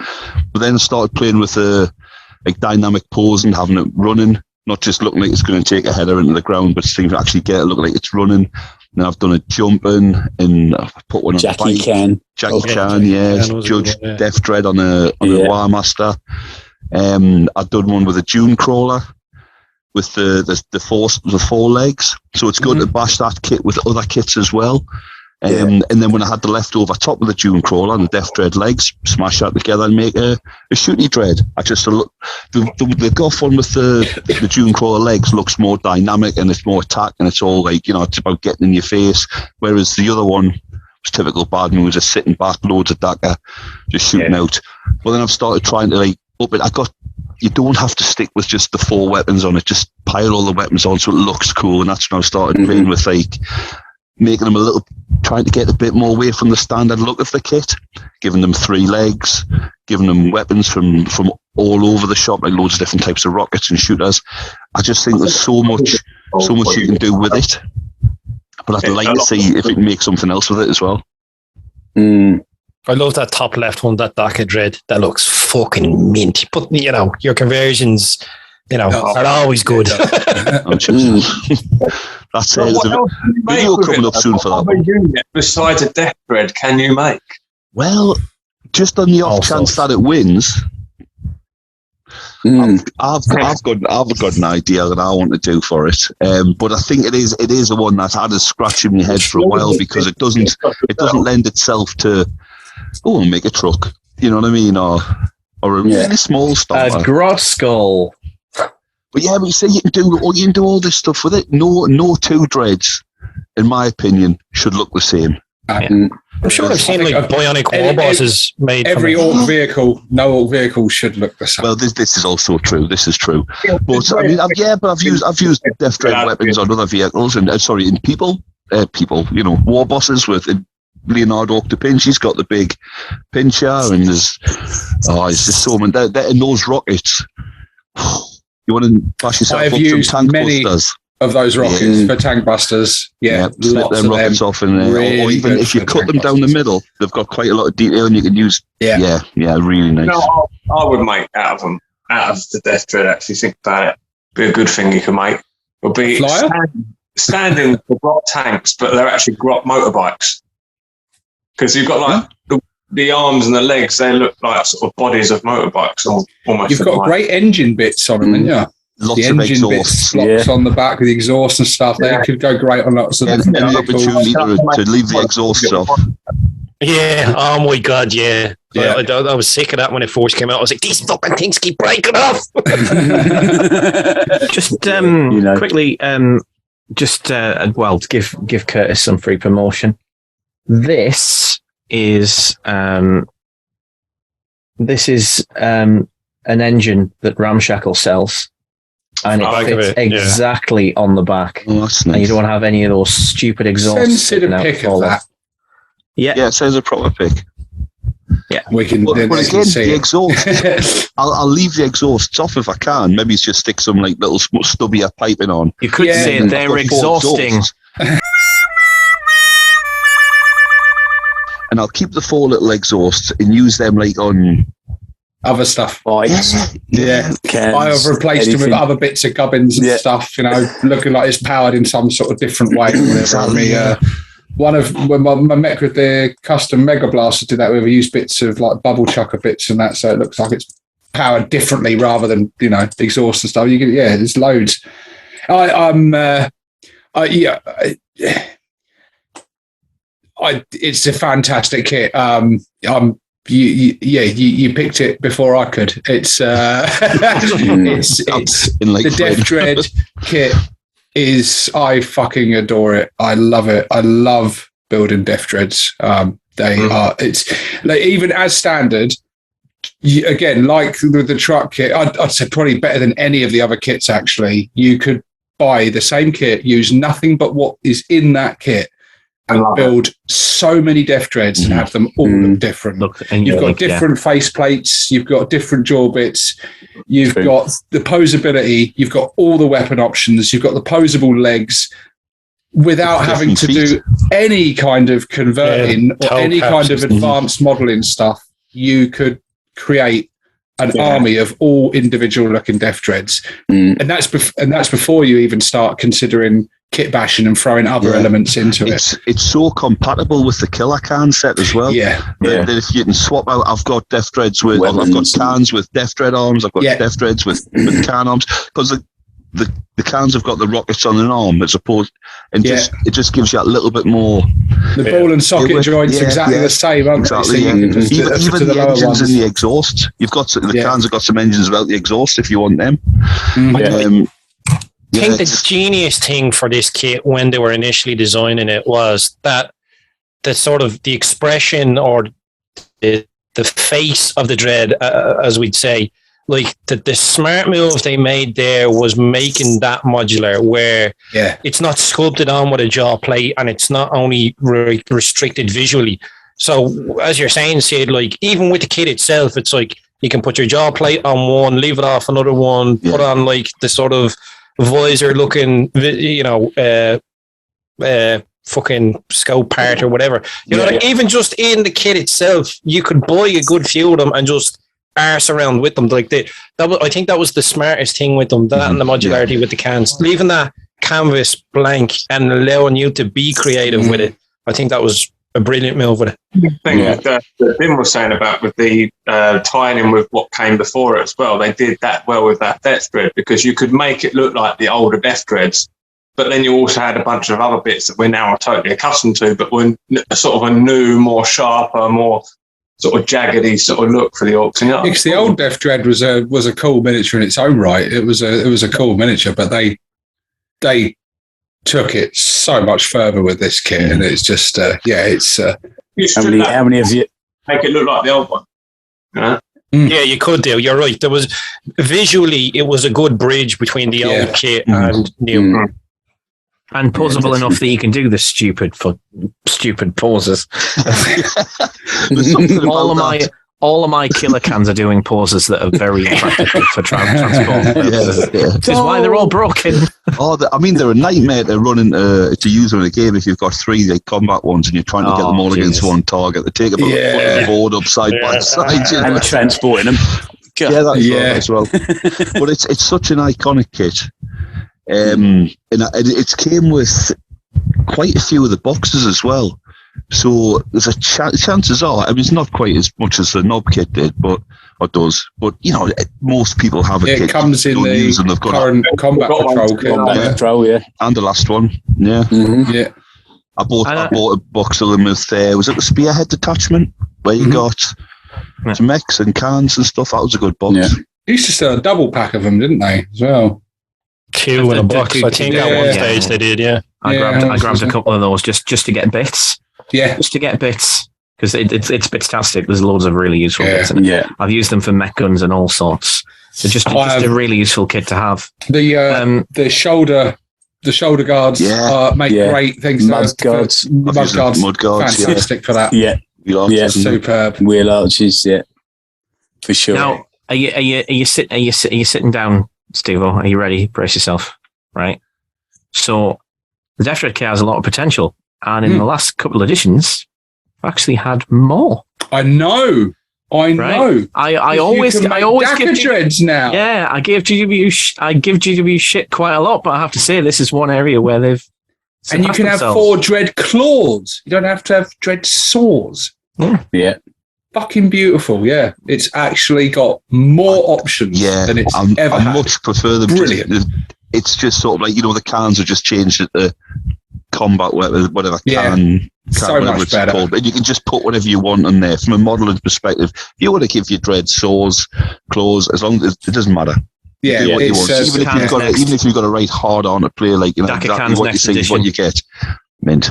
But then I started playing with like dynamic pose and having it running, not just looking like it's going to take a header into the ground, but things actually get it looking like it's running. And I've done a jumping, and I've put one on Jackie Chan. Judge Death Dread on a Warmaster. I've done one with a Dune Crawler with the 4 legs. So it's good to bash that kit with other kits as well. And then when I had the leftover top of the Dune Crawler and the Death Dread legs, smash that together and make a shooty dread. The Goth one with the Dune Crawler legs looks more dynamic and it's more attack, and it's all like, you know, it's about getting in your face. Whereas the other one was typical bad news, just sitting back, loads of DACA, just shooting out. But then I've started trying to like up it. You don't have to stick with just the 4 weapons on it. Just pile all the weapons on so it looks cool. And that's when I started playing with like making them trying to get a bit more away from the standard look of the kit, giving them 3 legs, giving them weapons from all over the shop, like loads of different types of rockets and shooters. I just think there's so much you can do with it. But I'd like to see if it can make something else with it as well. I love that top left one, that DACA Dread. That looks fucking mint. But, you know, your conversions, you know, are always good. That's it. There's a video coming up soon for that one. Besides a Death Dread, can you make? Well, just on the off chance that it wins, I've got an idea that I want to do for it. But I think it is the one that's had a scratch in my head for a while, because it doesn't lend itself to make a truck. You know what I mean? Or a really small stuff. A Grot Skull. But yeah, but you say you can do all this stuff with it. No 2 dreads, in my opinion, should look the same. I'm sure I've seen like bionic Warbosses made. Every Ork vehicle, no Ork vehicle should look the same. Well, this is also true. This is true. But I mean, I've used Death Dread weapons on other vehicles and in people. You know, Warbosses with Leonardo Octopinch. He's got the big pincher, and it's just so many. And those rockets. You want to bash yourself I've up used some tank many busters of those rockets for tank busters. slip them rockets off in there. Really or even if you cut them down the middle, they've got quite a lot of detail, and you can use. Yeah, really nice. No, I would make out of the Death Dread. Actually, think about it. Be a good thing you can make. Would be standing for Grot tanks, but they're actually Grot motorbikes. Because you've got like the arms and the legs, they look like sort of bodies of motorbikes. Almost. You've got great engine bits on them, haven't you? Lots the of engine exhaust. bits, slots on the back with the exhaust and stuff. They could go great on lots of different opportunity to leave the exhaust off. Yeah, oh my god, yeah. I was sick of that when it first came out. I was like, these fucking things keep breaking off. Just quickly, to give Curtis some free promotion. This is an engine that Ramshackle sells, and it fits exactly on the back. Oh, that's nice. And you don't have any of those stupid exhausts. Send a pic of that. Yeah, it says a proper pic. Yeah, we can. But again, the exhaust. I'll leave the exhausts off if I can. Maybe it's just stick some like little stubbier piping on. You could say they're exhausting. and I'll keep the 4 little exhausts and use them like on other stuff. Bikes. Yeah. I have replaced them with other bits of gubbins and stuff, looking like it's powered in some sort of different way. Exactly, one of when my mech with the custom Mega Blaster did that, we used bits of like bubble chucker bits and that, so it looks like it's powered differently rather than exhaust and stuff. There's loads. It's a fantastic kit. You picked it before I could. It's the Death Dread kit. I fucking adore it. I love it. I love building Death Dreads. It's like, even as standard, again, like with the truck kit, I'd say probably better than any of the other kits, actually. You could buy the same kit, use nothing but what is in that kit, and build so many Death Dreads and have them all look different. You've got different face plates, you've got different jaw bits, you've got the posability, you've got all the weapon options, you've got the posable legs, without having to do any kind of converting or any kind of advanced modeling stuff. You could create an army of all individual looking Death Dreads, and that's before you even start considering kit bashing and throwing other elements into it. It's so compatible with the killer can set as well. That if you can swap out, I've got Death Dreads with, I've got cans with Death Dread arms, I've got Death Dreads with can arms, because the cans have got the rockets on an arm as opposed, and it just gives you a little bit more. The ball and socket joints exactly the same, aren't they? So even the engines and the exhaust, you've got the cans have got some engines without the exhaust if you want them. I think the genius thing for this kit when they were initially designing it was that the sort of the expression or the face of the dread, as we'd say, like the smart move they made there was making that modular, where it's not sculpted on with a jaw plate and it's not only restricted visually. So as you're saying, Sid, like even with the kit itself, it's like you can put your jaw plate on one, leave it off another one, put on like the sort of visor looking, fucking scope part or whatever. Like even just in the kit itself, you could buy a good few of them and just arse around with them. Like I think that was the smartest thing with them. That and the modularity with the cans, leaving that canvas blank and allowing you to be creative with it. I think that was a brilliant move with it. The thing that Tim was saying about with the tying in with what came before it as well, they did that well with that Death Dread, because you could make it look like the older Death Dreads, but then you also had a bunch of other bits that we're now totally accustomed to, but were sort of a new, more sharper, more sort of jaggedy sort of look for the Orks. Because the old Death Dread was a cool miniature in its own right. It was a cool miniature, but they took it so much further with this kit, and it's just how many of you make it look like the old one? Yeah, you could do. You're right. There was visually, it was a good bridge between the old kit and new. And posable enough that you can do the stupid poses. All of my killer cans are doing poses that are very impractical for transport purposes. Which is why they're all broken. They're a nightmare to run to use in a game if you've got 3 combat ones and you're trying to get them all against one target. They take about a board up side by side. And transporting them. As well. But it's such an iconic kit. And it came with quite a few of the boxes as well. So there's a chances are, it's not quite as much as the knob kit did, but most people have a kit. It comes in the current combat patrol kit. And the last one, I bought a box of them with was it the Spearhead Detachment, where you got some mechs and cans and stuff. That was a good box. They used to sell a double pack of them, didn't they, as well? 2 in a box. I think at one stage they did. I grabbed a couple of those just to get bits. Just to get bits, because it's bitstastic. There's loads of really useful bits in it. I've used them for mech guns and all sorts. So just a really useful kit to have. The shoulder guards make great things. Mud guards, fantastic for that. Superb. Wheel arches, for sure. Now, are you sitting down, Stevo? Are you ready? Brace yourself, right? So the Death Dread kit has a lot of potential, and in the last couple of editions, actually had more. I know. Right? I always give dreads now. Yeah, I give GW shit quite a lot, but I have to say this is one area where they've and you can have 4 dread claws. You don't have to have dread saws. Yeah. Fucking beautiful, yeah. It's actually got more options than it's ever had. I much prefer them. Brilliant. It's just sort of like, the cans are just changed at the combat, whatever can. So much better. Called. And you can just put whatever you want in there. From a modelling perspective, if you want to give your dread saws, claws, as long as it doesn't matter. Yeah, what you want. Even if you've got to write hard on a player, like exactly what you see is what you get. Mint.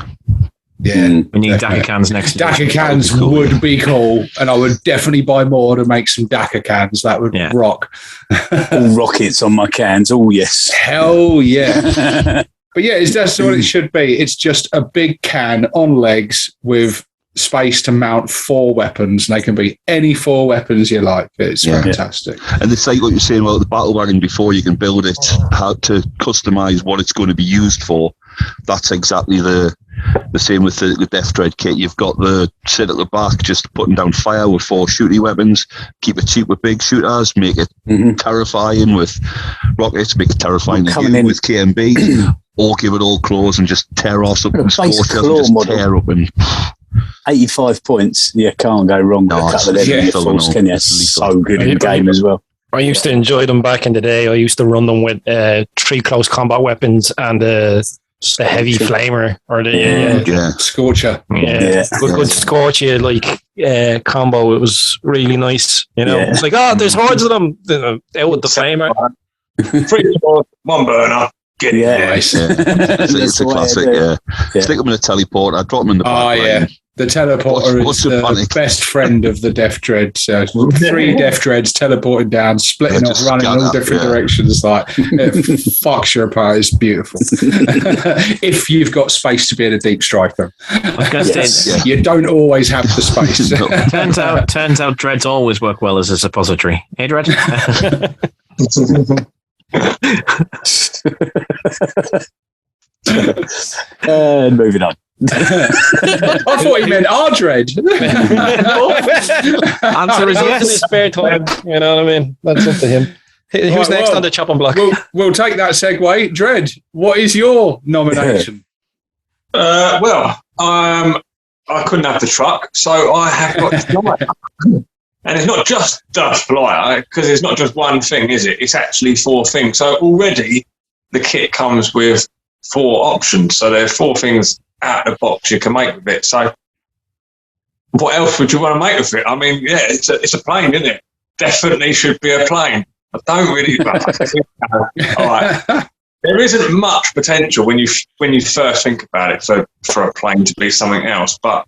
Yeah, we need DACA cans next. DACA cans would be cool, and I would definitely buy more to make some DACA cans. That would rock. All rockets on my cans. Oh yes, hell yeah. But yeah, that's what it should be. It's just a big can on legs with space to mount 4 weapons, and they can be any 4 weapons you like. It's fantastic. And it's like what you're saying about the battle wagon before. You can build it, how to customize what it's going to be used for. That's exactly the same with the Death Dread kit. You've got the sit at the back, just putting down fire with 4 shooty weapons. Keep it cheap with big shooters. Make it terrifying with rockets. Make it terrifying with KMB. Or give it all claws and just tear off something. Tear up and 85 points. Yeah, can't go wrong with a couple of them in the force, can you? It's so good in the game as well. I used to enjoy them back in the day. I used to run them with 3 close combat weapons and the heavy flamer or the Scorcher. Good Scorcher combo. It was really nice. It's like, there's hordes of them out with the flamer. 3 swords, 1 burner. Nice. It's a classic. Stick them in a teleporter. Drop them in the back. The teleporter is the best friend of the Death Dread. So 3 Death Dreads teleporting down, splitting off, running in all different directions. Like it fucks your apart. It's beautiful. If you've got space to be able to deep strike them, you don't always have the space. Turns out Dreads always work well as a suppository. Hey, Dread. And moving on. I thought he meant our dread. Answer is yes. In his spare time, you know what I mean? That's up to him. Who's next on the chopping block? We'll take that segue. Dread, what is your nomination? I couldn't have the truck, so I have got Flyer. And it's not just the Flyer, because it's not just one thing, is it? It's actually 4 things. So already the kit comes with 4 options. So there are 4 things out of the box you can make with it. So what else would you want to make with it? I mean, it's a plane, isn't it? Definitely should be a plane. I don't really. All right. There isn't much potential when you first think about it for a plane to be something else, but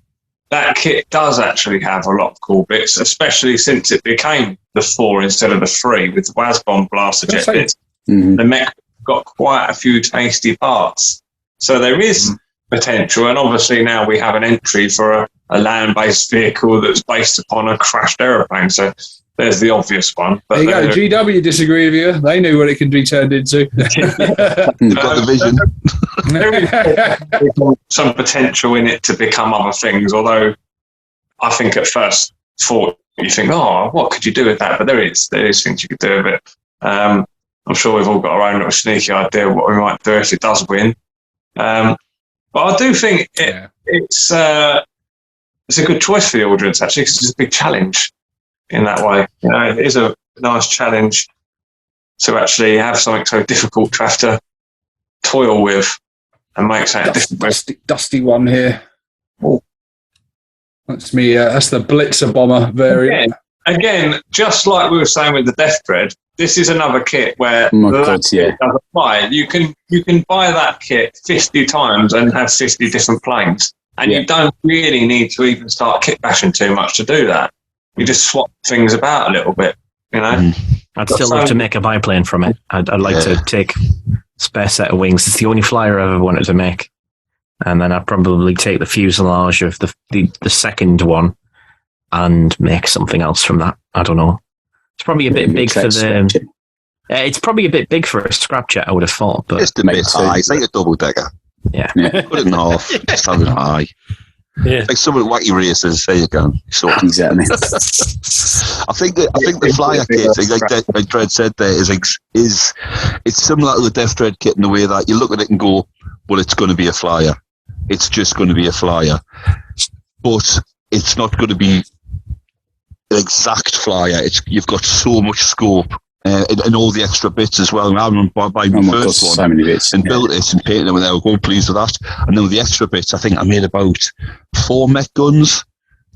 that kit does actually have a lot of cool bits, especially since it became the 4 instead of the 3 with the Wazbomb blaster jet bits. The mech got quite a few tasty parts. So there is potential, and obviously now we have an entry for a land-based vehicle that's based upon a crashed aeroplane. So there's the obvious one. But there you go. GW disagree with you. They knew what it can be turned into. You've got the vision. There is some potential in it to become other things, although I think at first thought you think, what could you do with that? But there is things you could do with it. I'm sure we've all got our own little sneaky idea of what we might do if it does win. But I do think it's a good choice for the audience, actually, because it's a big challenge in that way. It is a nice challenge to actually have something so difficult to have to toil with and make something different. Dusty one here. Oh, that's me. That's the Blitzer Bomber variant. Again, just like we were saying with the Death Dread, this is another kit where doesn't apply. You can buy that kit 50 times and have 50 different planes, and you don't really need to even start kit bashing too much to do that. You just swap things about a little bit, I'd still love to make a biplane from it. I'd like to take spare set of wings. It's the only flyer I've ever wanted to make, and then I'd probably take the fuselage of the second one and make something else from that. I don't know. It's probably a bit big for the. It's probably a bit big for a scrapjet, I would have thought. But just a bit high. It's like a double decker. Yeah. Put it in half. Just have it high. Yeah. Like some of the wacky races. There you go. So Exactly. I think the flyer kit, like Dread said, there is it's similar to the Death Dread kit in the way that you look at it and go, well, it's going to be a flyer. It's just going to be a flyer, but it's not going to be an exact flyer. You've got so much scope. And all the extra bits as well. And I remember buying my first one so many bits, and built it and painted it, and they were going pleased with that. And then with the extra bits, I think I made about 4 mech guns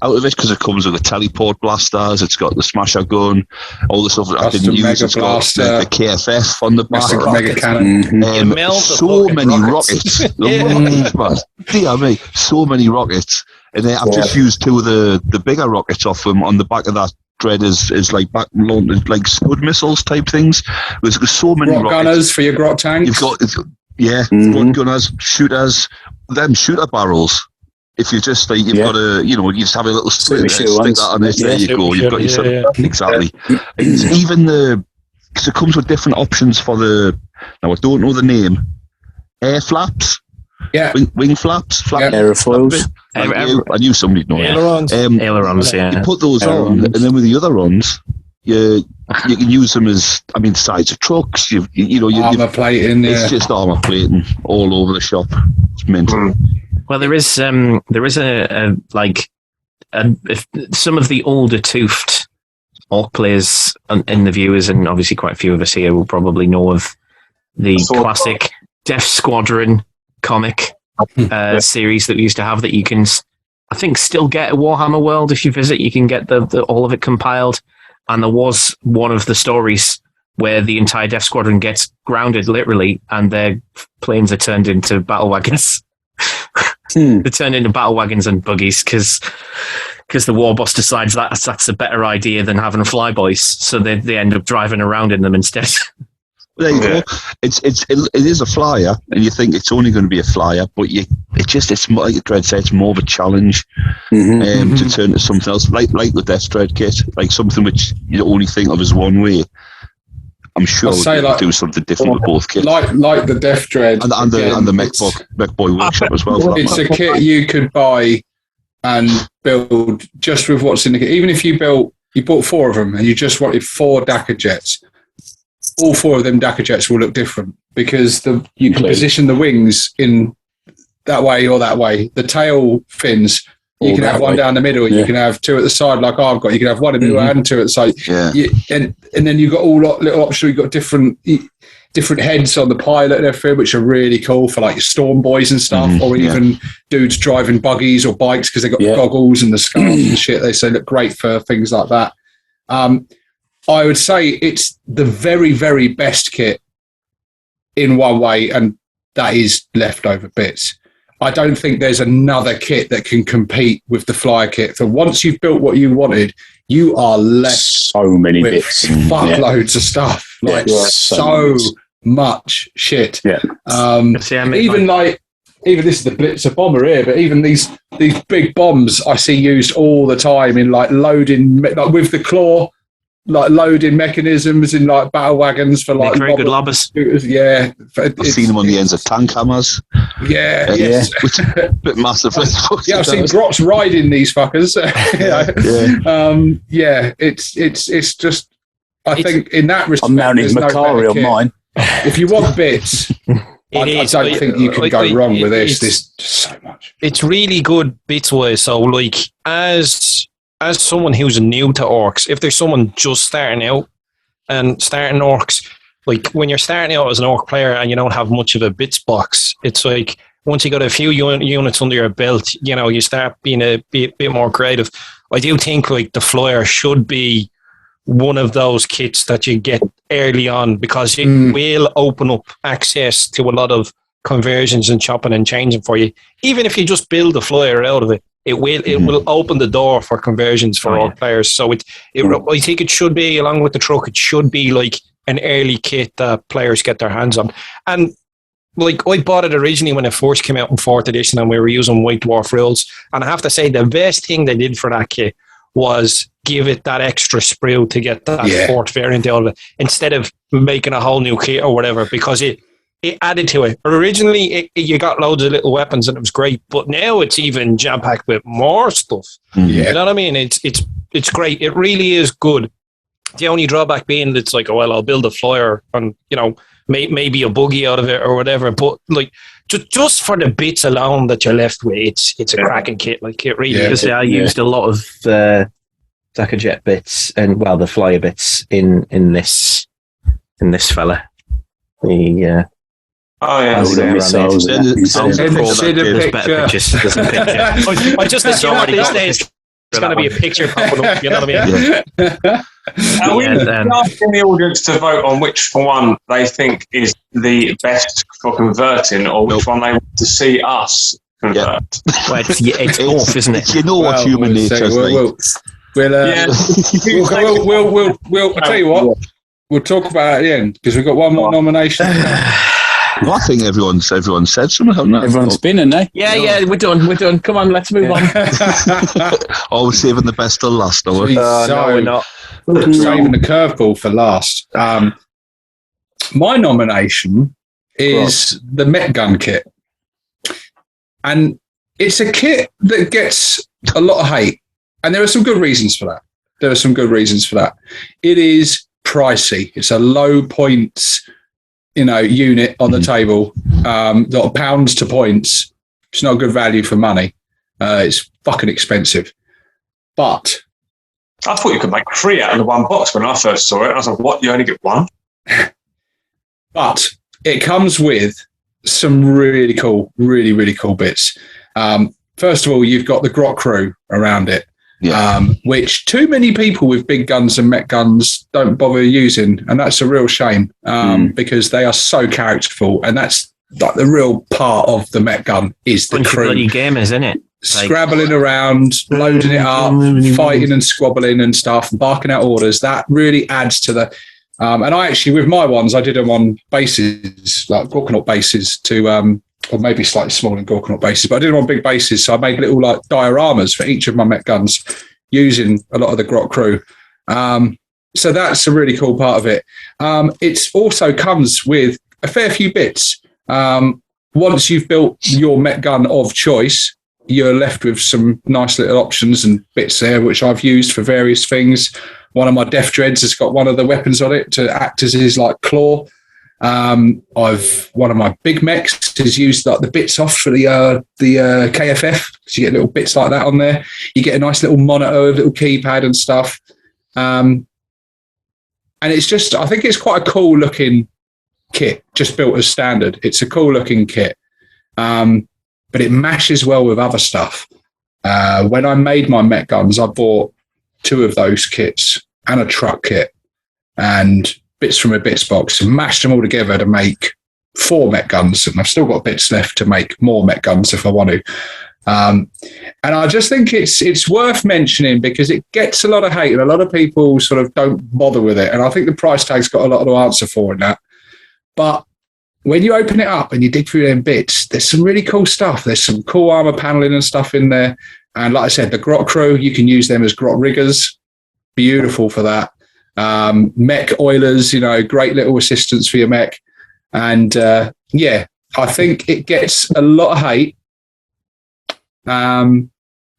out of it because it comes with the teleport blasters, it's got the smasher gun, all the stuff that I didn't use. It's got the KFF on the back, mega cannon. So many rockets. Rockets, man. Dear me, so many rockets. And then I've just used 2 of the bigger rockets off them on the back of that Dread is like scud missiles type things. There's so many Grot rockets. gunners for your grot tanks. You've got grot gunners, shooters, them shooter barrels. If you just like you've got you just have a little stick that on it. There you go. You've got your exactly. It's even because it comes with different options for the. Now I don't know the name. Air flaps. Yeah. Wing flaps. Aerofoils. I knew somebody'd know. Ailerons. Ailerons, yeah. You put those on, and then with the other ones, you can use them as, sides of trucks. You armor plating. It's just armor plating all over the shop. It's mint. Well, there is some of the older toothed Ork players in the viewers, and obviously quite a few of us here will probably know of the classic Death Squadron comic series that we used to have that you can, I think, still get at Warhammer World. If you visit, you can get the all of it compiled. And there was one of the stories where the entire Death Squadron gets grounded, literally, and their planes are turned into battle wagons. They're turned into battle wagons and buggies because the Warboss decides that's a better idea than having flyboys, so they end up driving around in them instead. There you go. It is a flyer, and you think it's only going to be a flyer, but it's more, like Dread said, it's more of a challenge to turn to something else, like the Death Dread kit, like something which you only think of as one way. I'm sure we could do something different with both kits, like the Death Dread and the Mick Boy Workshop as well. It's a kit you could buy and build just with what's in the kit. Even if you bought 4 of them and you just wanted 4 Dakar jets. All 4 of them Dakar jets will look different because you can position the wings in that way or that way. The tail fins, you can have one down the middle, you can have 2 at the side like I've got, you can have 1 in the middle and 2 at the side. And then you've got all little options, you've got different heads on the pilot and everything, which are really cool for like your storm boys and stuff, or even dudes driving buggies or bikes because they've got the goggles and the scarves and shit. They say look great for things like that. I would say it's the very, very best kit in one way, and that is leftover bits. I don't think there's another kit that can compete with the flyer kit. So once you've built what you wanted, you are left so many with bits, fuckloads of stuff, like so much shit. Yeah. Even this is the Blitzer Bomber here, but even these big bombs I see used all the time in like loading, like with the claw. Like loading mechanisms in like battle wagons for like very good lobbers. Yeah, I've seen them on the ends of tank hammers. Yes. Which is a bit massive. I've seen Grots riding these fuckers. It's just. I think in that respect, I'm mounting Macari on mine. If you want bits, I don't think you can go wrong with this. There's just so much. It's really good bits wise. So like as someone who's new to orcs, if there's someone just starting out and starting orcs, like when you're starting out as an orc player and you don't have much of a bits box, it's like once you got a few units under your belt, you start being a bit more creative. I do think like the flyer should be one of those kits that you get early on because it will open up access to a lot of conversions and chopping and changing for you. Even if you just build the flyer out of it, it will open the door for conversions for all players. So I think it should be, along with the truck, it should be like an early kit that players get their hands on. And like I bought it originally when it first came out in 4th edition and we were using White Dwarf rules. And I have to say the best thing they did for that kit was give it that extra sprue to get that 4th variant out of it instead of making a whole new kit or whatever, because it added to it. Originally, you got loads of little weapons and it was great, but now it's even jam-packed with more stuff. Yeah. You know what I mean? It's great. It really is good. The only drawback being it's like, oh, well, I'll build a flyer and, you know, maybe a buggy out of it or whatever. But like, just for the bits alone that you're left with, it's a cracking kit. Like, it really is. I used a lot of Jet bits and, well, the flyer bits in this fella. The missiles. There's pictures. There's a picture. I just assume at this stage it's going to be a picture popping up. You know what I mean? Are we asking the audience to vote on which one they think is the best for converting, or which one they want to see us convert? Well, it's off, isn't it? You know what human nature is like. I'll tell you what. We'll talk about it at the end because we've got one more nomination. Well, I think everyone's said something, haven't they? Everyone's been, haven't they? Yeah, we're done. Come on, let's move on. Oh, we're saving the best till last, are we? No, we're not. Saving the curveball for last. My nomination is the Met Gun kit. And it's a kit that gets a lot of hate. And there are some good reasons for that. It is pricey. It's a low points, unit on the table. Lot of pounds to points. It's not good value for money. It's fucking expensive. But I thought you could make 3 out of the one box when I first saw it. I was like, what? You only get 1? But it comes with some really cool bits. First of all, you've got the Grot Crew around it. Which too many people with big guns and Met guns don't bother using, and that's a real shame because they are so characterful, and that's like the real part of the Met gun is the crew. Bloody gamers, isn't it? Scrabbling around, loading it up, fighting and squabbling and stuff, barking out orders. That really adds to the. And I actually, with my ones, I did them on bases, like Gorkanaut bases, or maybe slightly smaller than Gorkanaut bases, but I did them on big bases. So I made little like dioramas for each of my Met guns using a lot of the Grot Crew. So that's a really cool part of it. It also comes with a fair few bits. Once you've built your Met gun of choice, you're left with some nice little options and bits there, which I've used for various things. One of my Death Dreads has got one of the weapons on it to act as his like claw. One of my big mechs has used like the bits off for the KFF. So you get little bits like that on there. You get a nice little monitor, a little keypad and stuff. And it's just, I think it's quite a cool looking kit, just built as standard. It's a cool looking kit. But it matches well with other stuff. When I made my Met guns, I bought 2 of those kits and a truck kit and bits from a bits box and mashed them all together to make 4 Met guns. And I've still got bits left to make more Met guns if I want to. And I just think it's worth mentioning because it gets a lot of hate and a lot of people sort of don't bother with it. And I think the price tag's got a lot to answer for in that. But when you open it up and you dig through them bits, there's some really cool stuff. There's some cool armor paneling and stuff in there. And like I said, the Grot Crew, you can use them as Grot riggers. Beautiful for that. Mech oilers, great little assistance for your mech. And I think it gets a lot of hate. But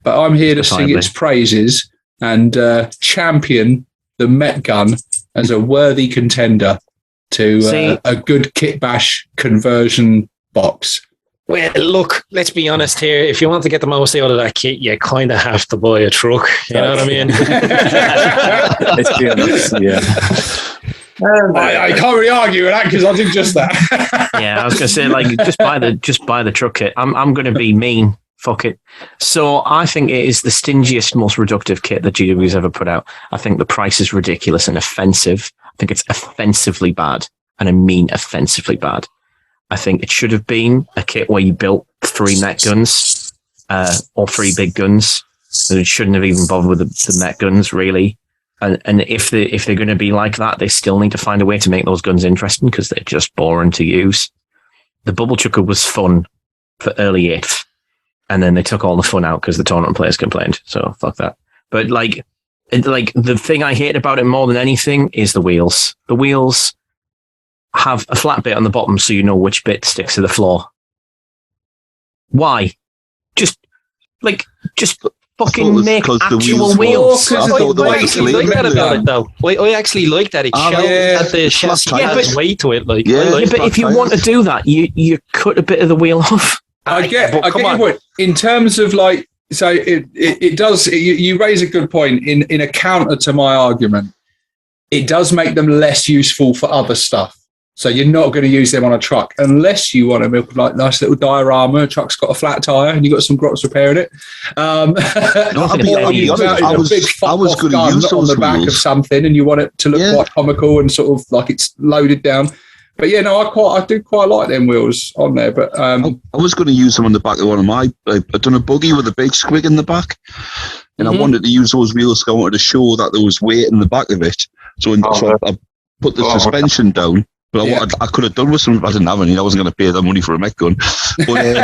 I'm here to sing its praises and champion the Met gun as a worthy contender to a good kit bash conversion box. Well, look, let's be honest here. If you want to get the most out of that kit, you kind of have to buy a truck. You know what I mean? Let's be honest, yeah. I can't really argue with that because I did just that. Yeah, I was going to say, like, just buy the truck kit. I'm going to be mean. Fuck it. So I think it is the stingiest, most reductive kit that GW's ever put out. I think the price is ridiculous and offensive. I think it's offensively bad, and I mean offensively bad. I think it should have been a kit where you built 3 Met guns or 3 big guns. And it shouldn't have even bothered with the Met guns, really. And if they're going to be like that, they still need to find a way to make those guns interesting because they're just boring to use. The Bubble Chucker was fun for early 8th, and then they took all the fun out because the tournament players complained. So fuck that. But like the thing I hate about it more than anything is the wheels. The wheels have a flat bit on the bottom so you know which bit sticks to the floor. Why? Just fucking make actual wheels. I actually like that about it, though. I actually like that. It shows that the chassis has weight to it. Like, but if you want to do that, you cut a bit of the wheel off. I get your point. In terms of like, so it does. You raise a good point. In a counter to my argument, it does make them less useful for other stuff. So you're not going to use them on a truck unless you want to milk like nice little diorama. A truck's got a flat tire and you got some grots repairing it. I was going to use on the back of something, and you want it to look quite comical and sort of like it's loaded down. But yeah, no, I do quite like them wheels on there. But I was going to use them on the back of one of my. I've done a buggy with a big squig in the back, and I wanted to use those wheels. So I wanted to show that there was weight in the back of it. So I put the suspension down. But I could have done with some. I didn't have any. I wasn't going to pay them money for a mech gun. But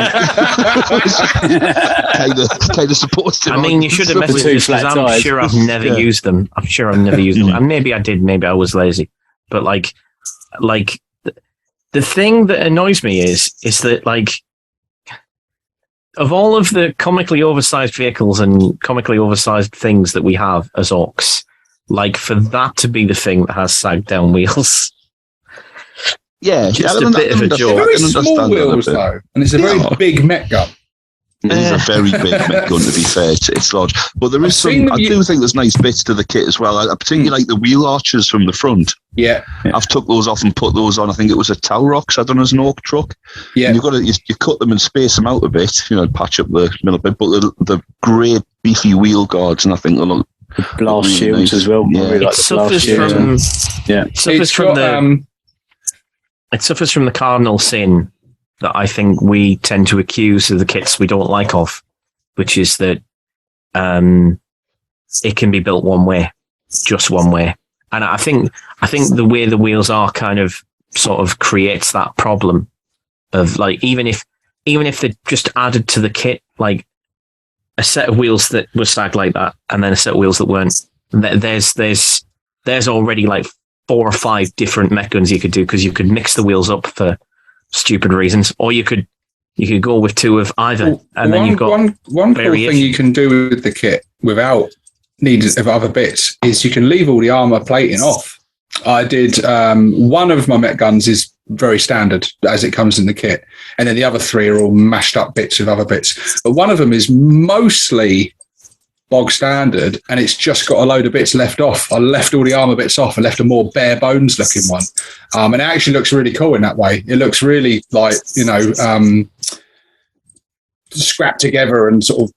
kind of supposed to. I mean, you should have messaged us because I'm sure I've never used them. I'm sure I've never used them. And maybe I did. Maybe I was lazy. But like the thing that annoys me is that like of all of the comically oversized vehicles and comically oversized things that we have as orcs, like for that to be the thing that has sagged down wheels. Yeah, just a bit of a joke. Very small wheels though, and it's a very big mech gun. It is a very big mech gun, to be fair. It's large, but there is some. I do think there's nice bits to the kit as well. I particularly like the wheel arches from the front. Yeah, I've took those off and put those on. I think it was a Tau Rocks I done as an Ork truck. Yeah, and you cut them and space them out a bit, patch up the middle bit. But the great beefy wheel guards, and I think they look the blast really shields nice. As well. Yeah, really like It suffers from the cardinal sin that I think we tend to accuse of the kits we don't like of, which is that it can be built one way, just one way. And I think the way the wheels are kind of sort of creates that problem of like, even if they just added to the kit, like a set of wheels that were sagged like that, and then a set of wheels that weren't, there's already like 4 or 5 different mech guns you could do, because you could mix the wheels up for stupid reasons, or you could go with 2 of either, and then you've got one cool thing you can do with the kit without need of other bits is you can leave all the armor plating off. I did one of my mech guns is very standard as it comes in the kit, and then the other 3 are all mashed up bits with other bits. But one of them is mostly bog standard, and it's just got a load of bits left off. I left all the armor bits off and left a more bare bones looking one, and it actually looks really cool in that way. It looks really like scrapped together and sort of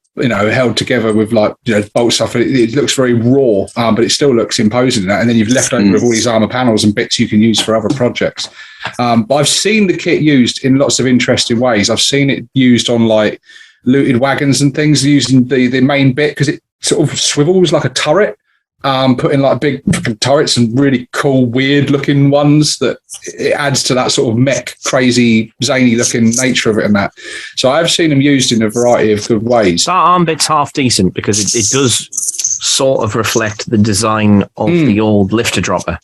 held together with like bolt stuff. It looks very raw, but it still looks imposing in that. And then you've left over with all these armor panels and bits you can use for other projects. But I've seen the kit used in lots of interesting ways. I've seen it used on like looted wagons and things, using the main bit because it sort of swivels like a turret, putting like big turrets and really cool weird looking ones that it adds to that sort of mech crazy zany looking nature of it and that. So I've seen them used in a variety of good ways. That arm bit's half decent because it does sort of reflect the design of the old lifter dropper.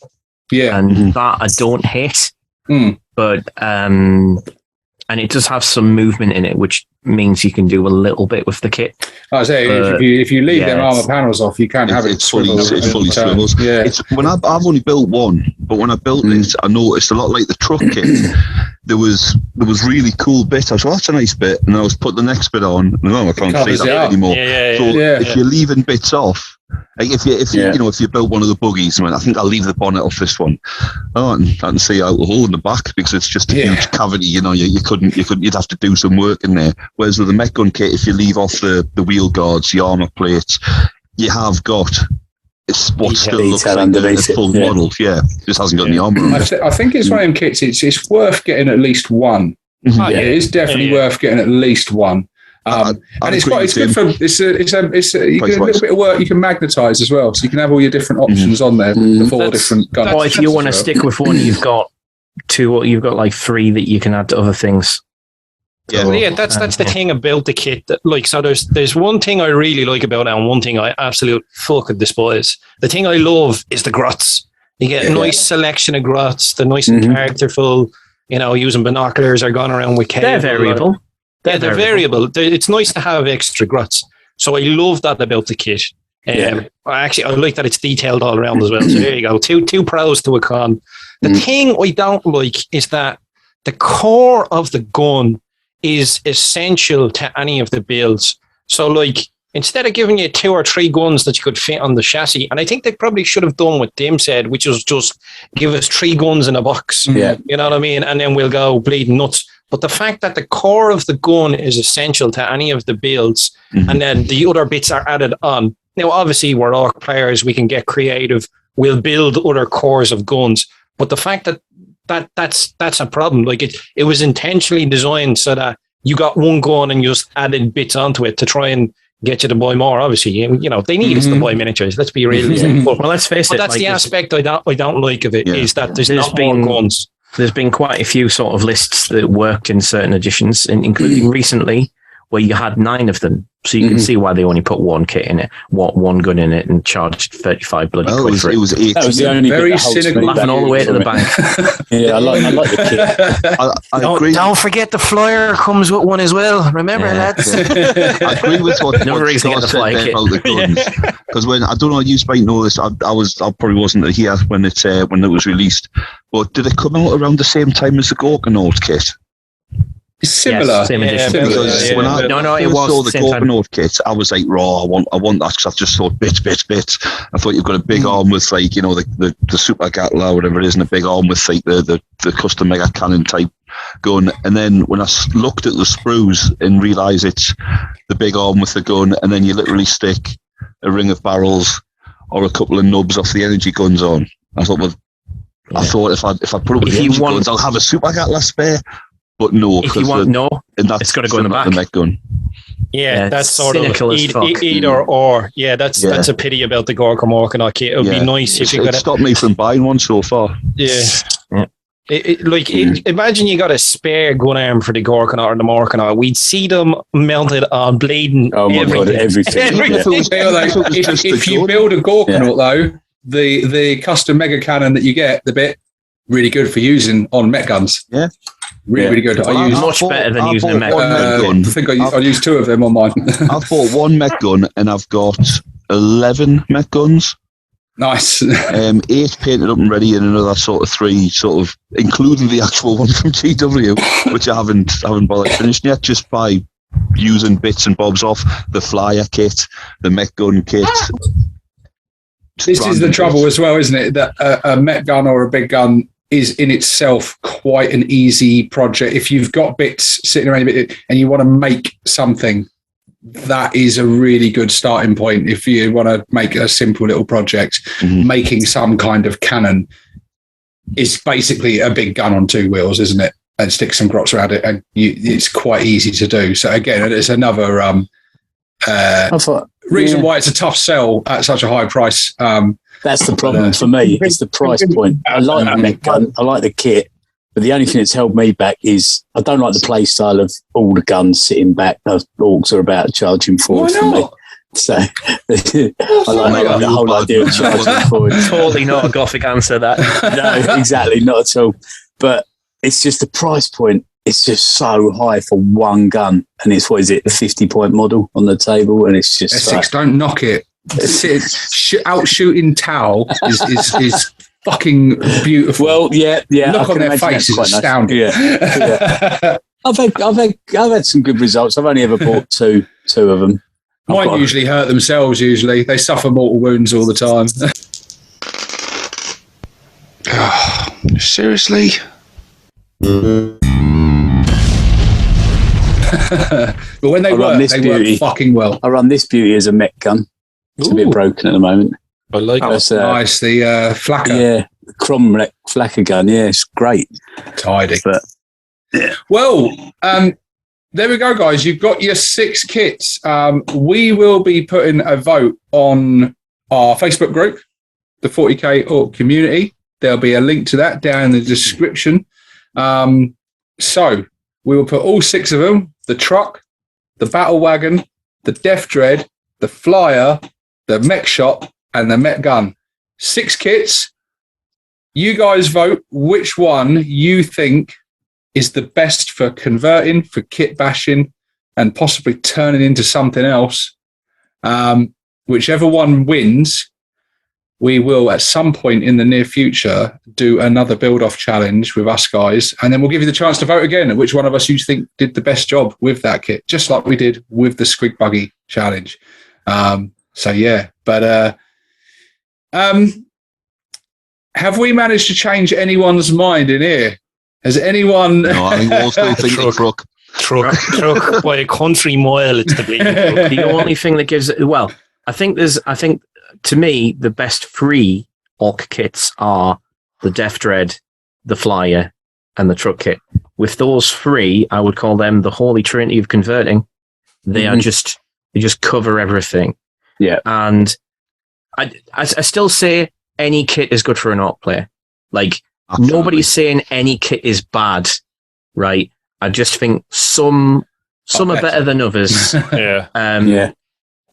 Yeah, and that I don't hate, but and it does have some movement in it, which means you can do a little bit with the kit. I say, if you leave them armor panels off, you can have it. It's fully swivels. Yeah. I've only built one, but when I built it, I noticed a lot like the truck kit. There was really cool bit. I was that's a nice bit, and I was put the next bit on, and I can't see that anymore. If you're leaving bits off, like if you built one of the buggies, I think I'll leave the bonnet off this one. I can see out the hole in the back because it's just a huge cavity. You'd have to do some work in there. Whereas with the mech gun kit, if you leave off the wheel guards, the armor plates, you have got what still looks like a full model. Yeah, just hasn't got any armor on it. I think it's one of them kits. It's worth getting at least one. It is definitely worth getting at least one. And it's good for it's a you can a little bit of work you can magnetize as well, so you can have all your different options on there. The 4 different guns. Or if you want to stick with one, you've got 2. You've got like 3 that you can add to other things. That's the thing about the kit. So there's one thing I really like about it, and one thing I absolutely fucking despise. The thing I love is the grots. You get a nice selection of grots. They're nice and characterful. Using binoculars or going around with cable. They're variable. They're variable. It's nice to have extra grots. So I love that about the kit. I like that it's detailed all around as well. So there you go. Two pros to a con. The thing I don't like is that the core of the gun is essential to any of the builds. So like, instead of giving you 2 or 3 guns that you could fit on the chassis, and I think they probably should have done what Dim said, which was just give us 3 guns in a box. Yeah. You know what I mean? And then we'll go bleeding nuts. But the fact that the core of the gun is essential to any of the builds, and then the other bits are added on. Now, obviously, we're Ork players. We can get creative. We'll build other cores of guns. But the fact that's a problem. Like it was intentionally designed so that you got one gun and you just added bits onto it to try and get you to buy more. Obviously, they need us to buy miniatures. Let's be realistic. Well, let's face it. But that's the aspect I don't like of it, is that there's not more guns. There's been quite a few sort of lists that worked in certain editions, including recently, where you had 9 of them. So you can see why they only put 1 kit in it, one gun in it, and charged 35 bloody quid for it. It was 8. That was the only Very bit that holds cynical. me Laughing back all the way to the from it. bank. Yeah, I like the kit. I agree. Don't forget the flyer comes with one as well. Remember, lads. I agree with what No reason to get the Scott fly said there kit. about the guns. Because when I don't know, you might know this. I probably wasn't here when it was released. But did it come out around the same time as the Gorkanaut kit? Similar. Yes, same edition. Because when I it first was saw the same time. Gorkanaut kit, I was like, raw, I want that, because I just thought bits. I thought you've got a big arm with like, the Super Gatla, whatever it is, and a big arm with like the custom mega cannon type gun. And then when I looked at the sprues and realised it's the big arm with the gun, and then you literally stick a ring of barrels or a couple of nubs off the energy guns on. I thought, I thought if I put up with the energy guns, I'll have a Super Gatla spare. But no, If you want it's got to go in the back. The mech gun. Yeah, that's sort of cynical as fuck. either or. Yeah, that's a pity about the Gorka Orkanaut kit. It would be nice if you got it. Stopped me from buying one so far. Yeah. Imagine you got a spare gun arm for the Gorkanaut or the Morkanaut. We'd see them mounted on bleeding. Oh my god, everything. If you build a Gorkanaut though, the custom mega cannon that you get, the bit, really good for using on mech guns. Yeah. Really good. I use much better than using a mech gun. I think I used 2 of them on mine. I've bought 1 mech gun and I've got 11 mech guns. Nice. 8 painted up and ready, and another sort of 3, including the actual one from GW, which I haven't bothered finishing yet, just by using bits and bobs off the flyer kit, the mech gun kit. This is the trouble as well, isn't it? That a mech gun or a big gun is in itself quite an easy project. If you've got bits sitting around and you want to make something, that is a really good starting point. If you want to make a simple little project, making some kind of cannon is basically a big gun on 2 wheels, isn't it? And stick some grots around it, and it's quite easy to do. So again, it's another reason why it's a tough sell at such a high price. That's the problem for me. It's the price point. I like the mech gun. I like the kit. But the only thing that's held me back is I don't like the play style of all the guns sitting back. The orcs are about charging forward for me. So I like the whole idea of charging forward. Totally not a gothic answer, that. No, exactly, not at all. But it's just the price point. It's just so high for one gun. And it's, what is it, a 50-point model on the table? And it's just Essex, don't knock it. Out shooting Tau is fucking beautiful. Well, yeah. Look on their faces, astounding. Yeah. I've had some good results. I've only ever bought two of them. Mine usually hurt themselves. Usually, they suffer mortal wounds all the time. Seriously. But when they work fucking well. I run this beauty as a mech gun. It's a bit broken at the moment. I like it. Nice, the Flacker. Yeah, the Cromlech Flacker gun. Yeah, it's great. Tidy. But, yeah. Well, there we go, guys. You've got your 6 kits. We will be putting a vote on our Facebook group, the 40k Ork community. There'll be a link to that down in the description. So we will put all 6 of them: the truck, the battle wagon, the death dread, the flyer, the mech shop, and the mech gun. 6 kits. you guys vote which one you think is the best for converting, for kit bashing, and possibly turning into something else. Whichever one wins, we will at some point in the near future do another build-off challenge with us guys, and then we'll give you the chance to vote again at which one of us you think did the best job with that kit, just like we did with the Squig Buggy challenge. So yeah, but have we managed to change anyone's mind in here? Has anyone? No, I think we'll still think the truck. Truck by a country mile. It's the bleeding truck. The only thing that gives it, well, I think to me the best free orc kits are the Death Dread, the Flyer, and the truck kit. With those three, I would call them the holy trinity of converting. They are just, they just cover everything. Yeah, and I still say any kit is good for an orc player. Like, Absolutely. nobody's saying any kit is bad, right? I just think some are better than others. Yeah. yeah.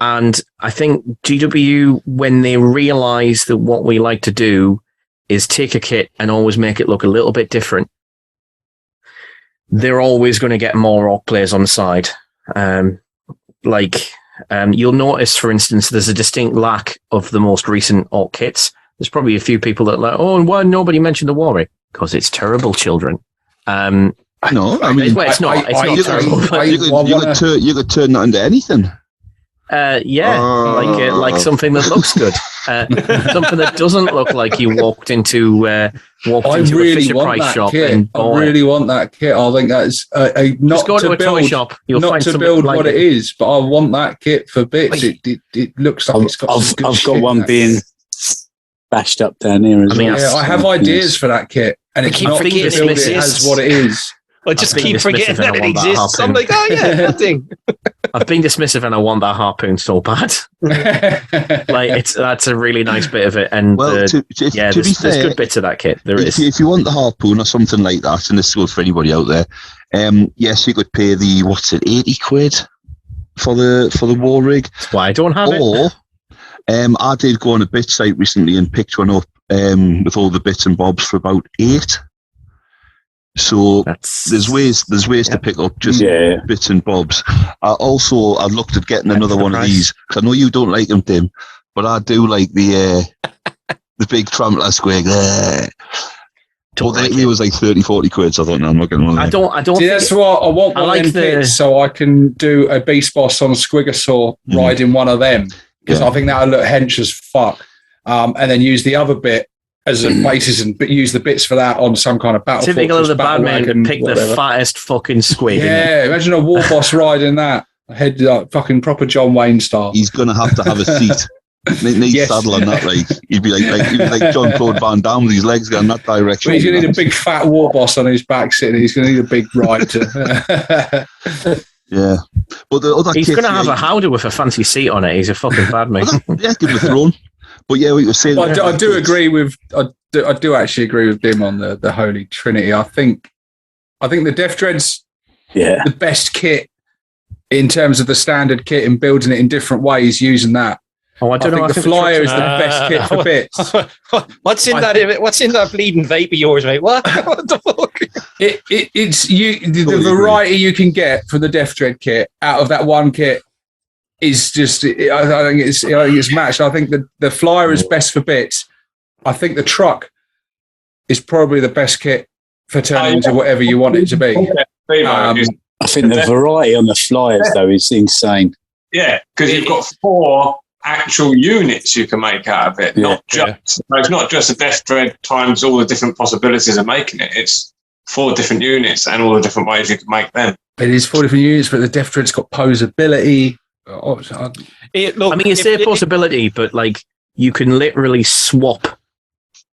And I think GW, when they realise that what we like to do is take a kit and always make it look a little bit different, they're always going to get more orc players on the side. You'll notice, for instance, there's a distinct lack of the most recent orc kits. There's probably a few people that are like, oh, and why nobody mentioned the Warwick? Because it's terrible, children. No, I mean, well, it's not. It's not terrible. You could turn that into anything. Like something that looks good, something that doesn't look like you walked into a Fisher Price shop and bought I really want that kit. I think that's not just go to a build, toy shop. You'll not find to something build like what it is, but I want that kit for bits. It looks like it's got. I've got one being bashed up down here as well. I have ideas for that kit, and it's not to build it as what it is. I just keep forgetting that it exists. I'm like, oh yeah, that thing. I've been dismissive, and I want that harpoon so bad. That's a really nice bit of it, and there's good bits of that kit. If you want the harpoon or something like that, and this goes for anybody out there, yes, you could pay the 80 quid for the war rig. That's why I don't have it. Or I did go on a bit site recently and picked one up with all the bits and bobs for about £8. So there's ways to pick up just bits and bobs. I looked at getting another one of these, because I know you don't like them, Tim, but I do like the big trampler squig. It was like 30-40 quid, so I thought, no, I'm not getting one of them. I don't See, that's what I want. One of them kits so I can do a beast boss on a Squigosaur riding one of them, because I think that'll look hench as fuck. And then use the other bit as a basis and use the bits for that on some kind of battle. Typical of the bad man to pick the fattest fucking squig. Yeah, imagine a Warboss riding that. Head like fucking proper John Wayne style. He's going to have a seat. Needs saddle on that, like he'd be like John Claude Van Damme with his legs going that direction. But he's going to need a big fat Warboss on his back sitting. He's going to need a big ride to. Yeah, but the other he's going to have a howdah with a fancy seat on it. He's a fucking bad man. Yeah, give him a throne. But yeah, what you were saying. I do agree with. I do actually agree with Dim on the Holy Trinity. I think the Death Dread's the best kit in terms of the standard kit and building it in different ways using that. Oh, I think the Flyer is the best kit for bits. What's in that bleeding vape of yours, mate? What the fuck? It's the variety you can get from the Death Dread kit out of that one kit is just. I think it's matched. I think the Flyer is best for bits. I think the truck is probably the best kit for turning into whatever you want it to be. I think the variety on the Flyers though is insane. Yeah, because you've got 4 actual units you can make out of it. It's not just a Death Dread times all the different possibilities of making it. It's 4 different units and all the different ways you can make them. It is 4 different units, but the Death Dread's got posability. You say possibility, but like you can literally swap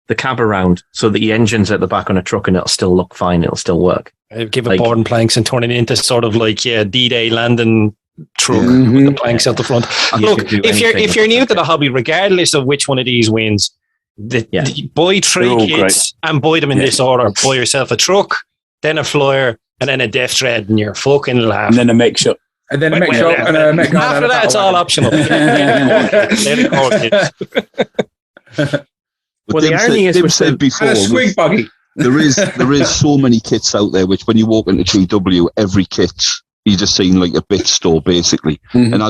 the cab around so that the engine's at the back on a truck and it'll still look fine. It'll still work. Give it boarding planks and turn it into sort of like D-Day landing truck with the planks out the front. Look, if you're new to the hobby, regardless of which one of these wins, buy 3 kits and buy them in this order. Buy yourself a truck, then a Flyer, and then a Death Dread, and you're fucking laughing. And then a mech shop. And then a mech shop and a mech. After that, it's all optional. But Well, the irony is Dim with said the- before, And a swig buggy. there is so many kits out there, which when you walk into GW, every kit's you just seen like a bit store basically, Mhm. and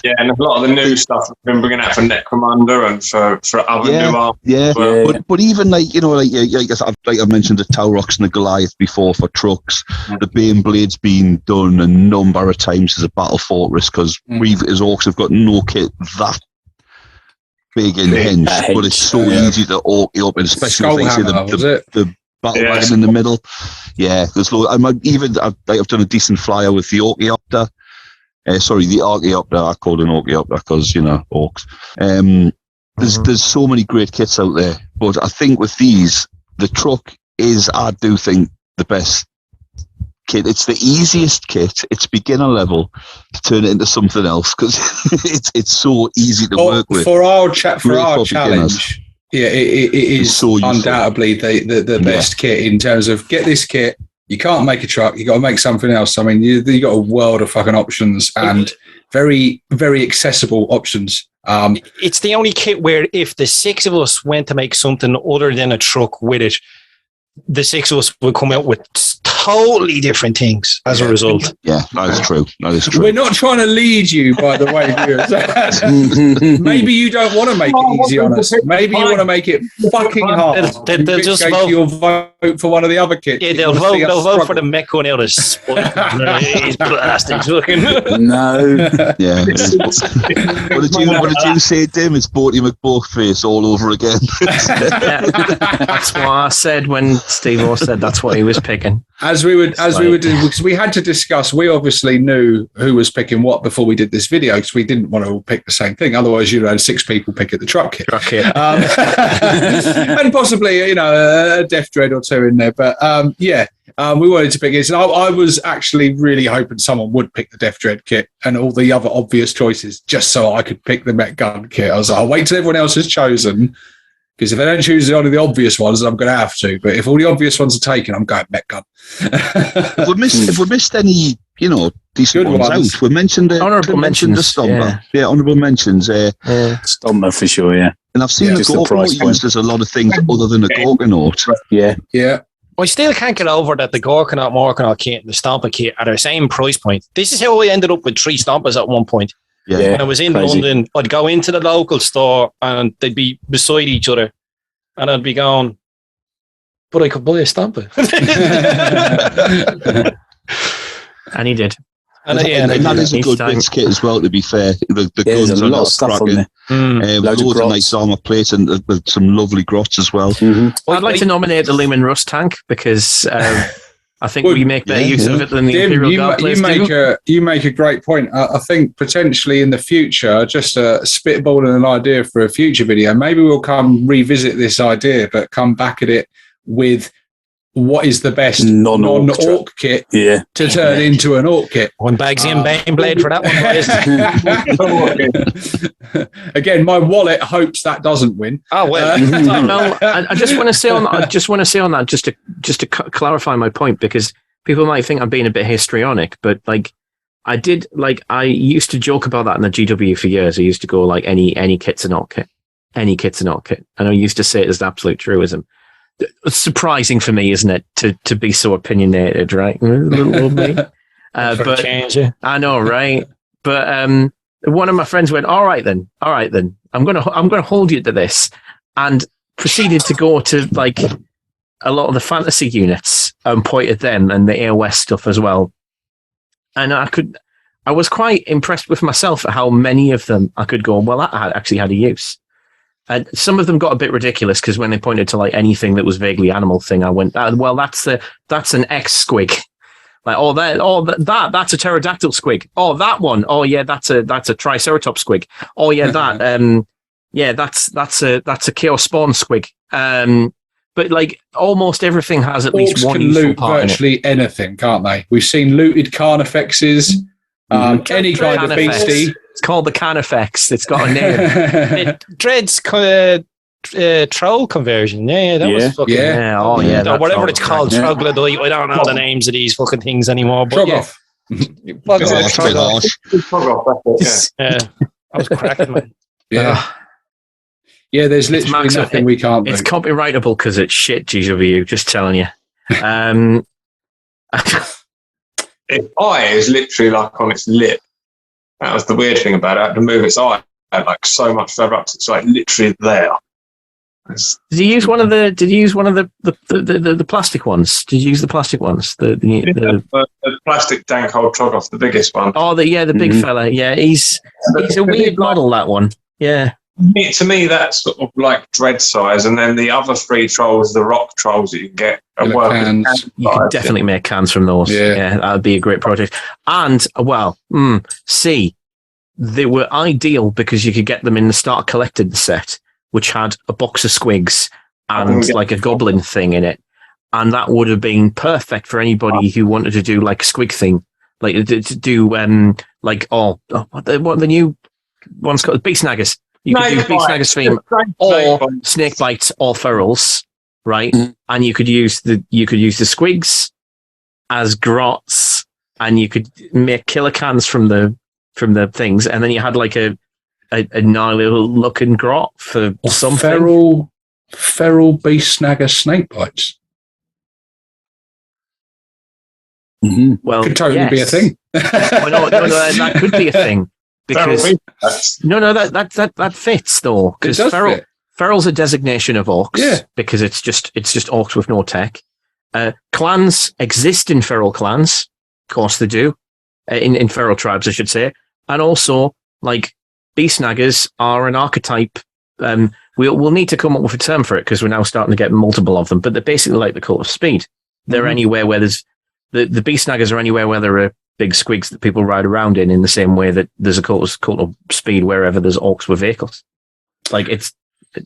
Yeah, and a lot of the new stuff we've been bringing out for Necromunda and for other new arms. yeah. as well. But even like I mentioned the Taurox and the Goliath before for trucks, the Bane Blade's been done a number of times as a battle fortress because we've as orcs have got no kit that big and hinged, but it's so easy to orc it up, and especially if they say the battle wagon in the middle. Yeah, there's I've done a decent flyer with the Orktober. Sorry, the Orktober. I call it an Orktober because orcs. There's so many great kits out there, but I think with these, the truck is, I do think, the best kit. It's the easiest kit. It's beginner level to turn it into something else because it's so easy to work with. For our Beginners. challenge. Yeah, it is so useful. undoubtedly the best kit in terms of get this kit. You can't make a truck. You got to make something else. I mean, you got a world of fucking options and very, very accessible options. It's the only kit where if the six of us went to make something other than a truck with it, the six of us would come out with totally different things as a result. Yeah, that is true. That is true. We're not trying to lead you, by the way, viewers. Maybe you don't want to make it easy on us. Maybe you want to make it fucking hard. They'll just vote. You'll vote for one of the other kits. Yeah, they'll vote for the mech one out of sport. He's plastic looking. No. Yeah. What did you say, Dim? It's Borty McBoatface all over again. That's what I said when Stevo said that's what he was picking. As we would do, because we had to discuss. We obviously knew who was picking what before we did this video, because we didn't want to all pick the same thing. Otherwise, you'd had 6 people pick at the truck kit. And possibly a Death Dread or 2 in there. But we wanted to pick it. And I was actually really hoping someone would pick the Death Dread kit and all the other obvious choices, just so I could pick the Mech Gun kit. I was like, I'll wait till everyone else has chosen. Because if I don't choose only the obvious ones, I'm going to have to. But if all the obvious ones are taken, I'm going Mech Gun. If we missed any, decent ones out, we mentioned the honourable mentions. The Stomper. Yeah, honourable mentions. Stomper for sure, yeah. And I've seen the Gorkanaut used as a lot of things other than the Gorkanaut. Yeah. Yeah. I still can't get over that the Gorkanaut, Morkanaut kit and the Stomper kit are the same price point. This is how I ended up with 3 Stompers at one point. Yeah. When I was in London, I'd go into the local store and they'd be beside each other. And I'd be going, but I could buy a Stomper. And he did. And that is a good bits kit as well, to be fair. The there's guns a lot of stuff on there. Loads of nice armour plates and some lovely grots as well. Mm-hmm. I'd like to nominate the Lumen Rust tank because I think we make better use of it than the Dim, Imperial Guard players do. You make a great point. I think potentially in the future, just spitballing an idea for a future video, maybe we'll come revisit this idea, but come back at it with what is the best non-orc kit to turn into an orc kit. One Bagsy and Baneblade for that one. Again, my wallet hopes that doesn't win. Oh well. No, I just want to say on that. Just to clarify my point, because people might think I'm being a bit histrionic, but I used to joke about that in the GW for years. I used to go any kit's an orc kit, any kit's an orc kit, and I used to say it as an absolute truism. It's surprising for me, isn't it, to be so opinionated, right? Little me. But I know, right? But one of my friends went, all right then, I'm gonna hold you to this, and proceeded to go to a lot of the fantasy units and point at them and the AOS stuff as well. And I was quite impressed with myself at how many of them I could go, well, that actually had a use. And some of them got a bit ridiculous because when they pointed to anything that was vaguely animal thing, I went, well, that's an X squig. That's a pterodactyl squig. Oh, that one. Oh yeah, that's a triceratops squig. Oh yeah, that's a chaos spawn squig. But almost everything has at least one can useful loot part virtually in it. anything, can't they? We've seen looted Carnifexes, any kind of beastie. It's called the Carnifex. It's got a name. Dread's troll conversion. Yeah, that was fucking... Yeah, oh yeah. Or whatever it's called, troglodyte. I don't know the names of these fucking things anymore. But Trogoff. I was cracking, man. Yeah. Yeah, there's literally nothing we can't do. It's copyrightable because it's shit, GW, just telling you. Its eye is literally like on its lip. That was the weird thing about it. I had to move its eye like so much further up. It's like literally there. Did you use one of the plastic ones? Did you use the plastic ones? The plastic dank old Trogoff, the biggest one. Oh, the big fella. Yeah, he's a weird model, that one. Yeah. To me, that's sort of like dread size, and then the other 3 trolls, the rock trolls that you can get. You could definitely make cans from those. Yeah, that would be a great project. And they were ideal because you could get them in the Start Collected set, which had a box of squigs and like a goblin thing in it, and that would have been perfect for anybody who wanted to do like a squig thing, like to do what the new one's called, Beast Snaggers. You could do Beast Snaggers theme or snake bites or ferals, right? And you could use the squigs as grots, and you could make killer cans from the things, and then you had like a gnarly looking grot for something. Feral Beast Snagger snake bites. Well, could totally be a thing. No, that could be a thing. Because that fits though, because feral's a designation of orcs, because it's just orcs with no tech. Clans exist in feral clans, of course they do, in feral tribes I should say, and also like beast snaggers are an archetype. We'll need to come up with a term for it because we're now starting to get multiple of them, but they're basically like the cult of speed. They're anywhere where there's the beast snaggers are anywhere where there are big squigs that people ride around in the same way that there's a cult of speed wherever there's orcs with vehicles. Like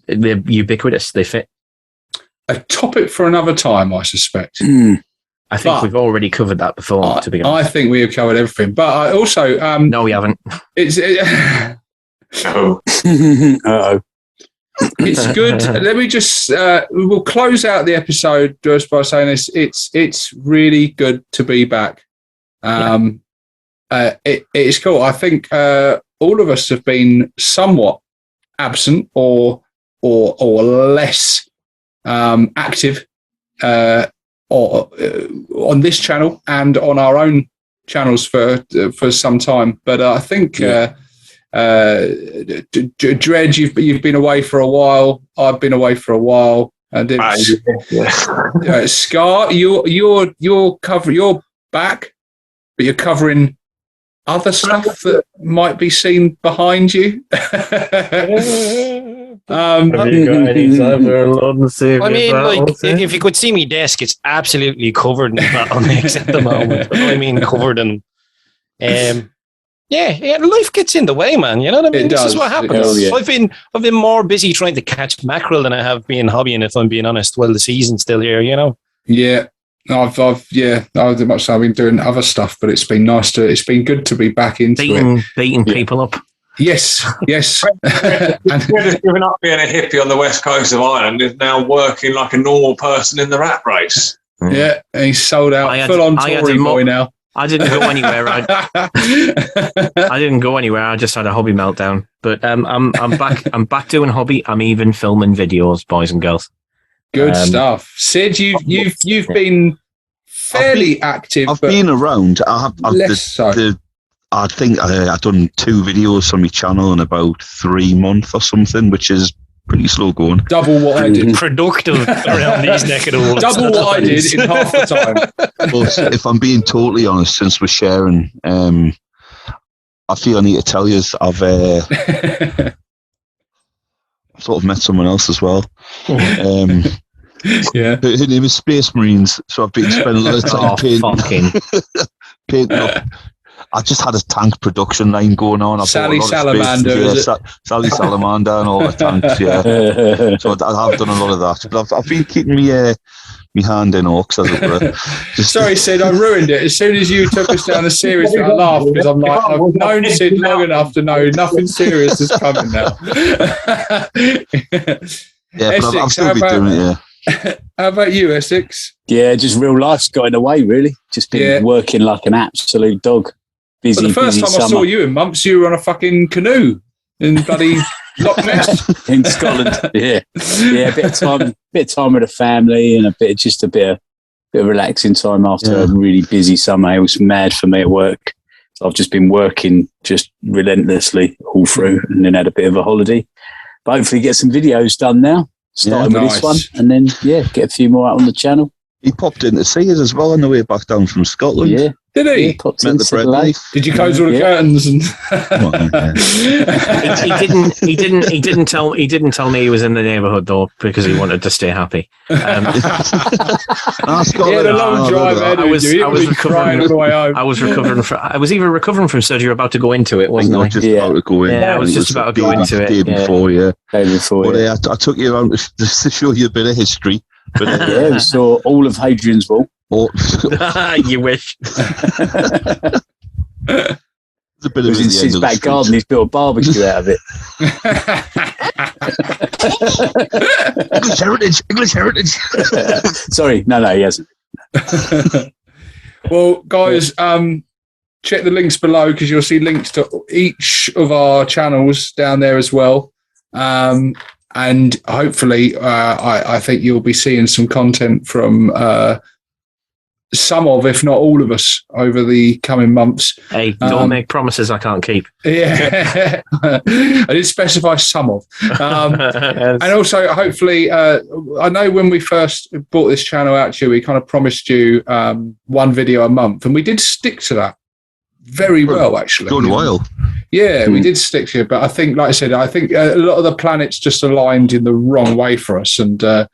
they're ubiquitous. They fit. A topic for another time, I suspect. I think we've already covered that before, to be honest. I think we have covered everything. But I also... no, we haven't. It's good. Let me just... we'll close out the episode just by saying this. It's really good to be back. It's cool. I think all of us have been somewhat absent or less active on this channel and on our own channels for some time. But I think Dredge, you've been away for a while. I've been away for a while. And Scar, you're back. But you're covering other stuff that might be seen behind you. If you could see me desk, it's absolutely covered in battle mix at the moment. Covered in. Life gets in the way, man. You know what I mean? This is what happens. I've been more busy trying to catch mackerel than I have been hobbying, if I'm being honest. Well, the season's still here, you know. Yeah. I've been doing other stuff, but it's been good to be back into it. Beating people up. Yes. We're just giving up being a hippie on the west coast of Ireland. Is now working like a normal person in the rat race. Yeah, and he's sold out, full on Tory boy now. I didn't go anywhere. I didn't go anywhere. I just had a hobby meltdown. But I'm back. I'm back doing hobby. I'm even filming videos, boys and girls. Good stuff, Sid. You've been fairly active. I've been around. I think I've done 2 videos on my channel in about 3 months or something, which is pretty slow going. Double what I did. Productive around these neck of the woods. Double what I did in half the time. But if I'm being totally honest, since we're sharing, I feel I need to tell you I've sort of met someone else as well. Yeah, her name is Space Marines, so I've been spending a lot of time painting up. I just had a tank production line going on. Sally Salamander, Sally Salamander, and all the tanks. Yeah, so I have done a lot of that. But I've been keeping me hand in orcs, as it were. Sorry, Sid, I ruined it. As soon as you took us down a serious bit, I laughed because I'm like, I've known Sid long enough to know nothing serious is coming now. Yeah, but I've still been doing it, yeah. How about you, Essex? Yeah, just real life's got in the way, really. Just been working like an absolute dog. Busy, but the first time summer. I saw you in months, you were on a fucking canoe in bloody Loch Ness. in Scotland. Yeah, a bit of time with the family, and a bit of relaxing time after a really busy summer. It was mad for me at work. So I've just been working just relentlessly all through, and then had a bit of a holiday. But hopefully get some videos done now. Starting with this one, and then get a few more out on the channel. He popped in to see us as well on the way back down from Scotland. Yeah. Did he? Yeah, popped Met in, the said bread hello. knife. Did you close all the curtains? And He didn't tell me he was in the neighbourhood though, because he wanted to stay happy. Scotland. He had a long drive ahead of you. I was crying all the way home. I was either recovering from surgery or about to go into it, wasn't I? Just about to go in. Yeah, I was just about to go into it. Day before, Day before, But I took you around to show you a bit of history. But, we saw all of Hadrian's Wall. You wish. It was in Sid's back garden. He's built a barbecue out of it. English heritage. Sorry, no, he hasn't. Well, guys, check the links below because you'll see links to each of our channels down there as well. And hopefully, I think you'll be seeing some content from some of, if not all of us, over the coming months. Hey, don't make promises I can't keep. Yeah, I did specify some of. And also, hopefully, I know when we first brought this channel out to you, we kind of promised you one video a month, and we did stick to that very well, actually. Good while. Yeah, we did stick to it, but I think, like I said, a lot of the planets just aligned in the wrong way for us, and a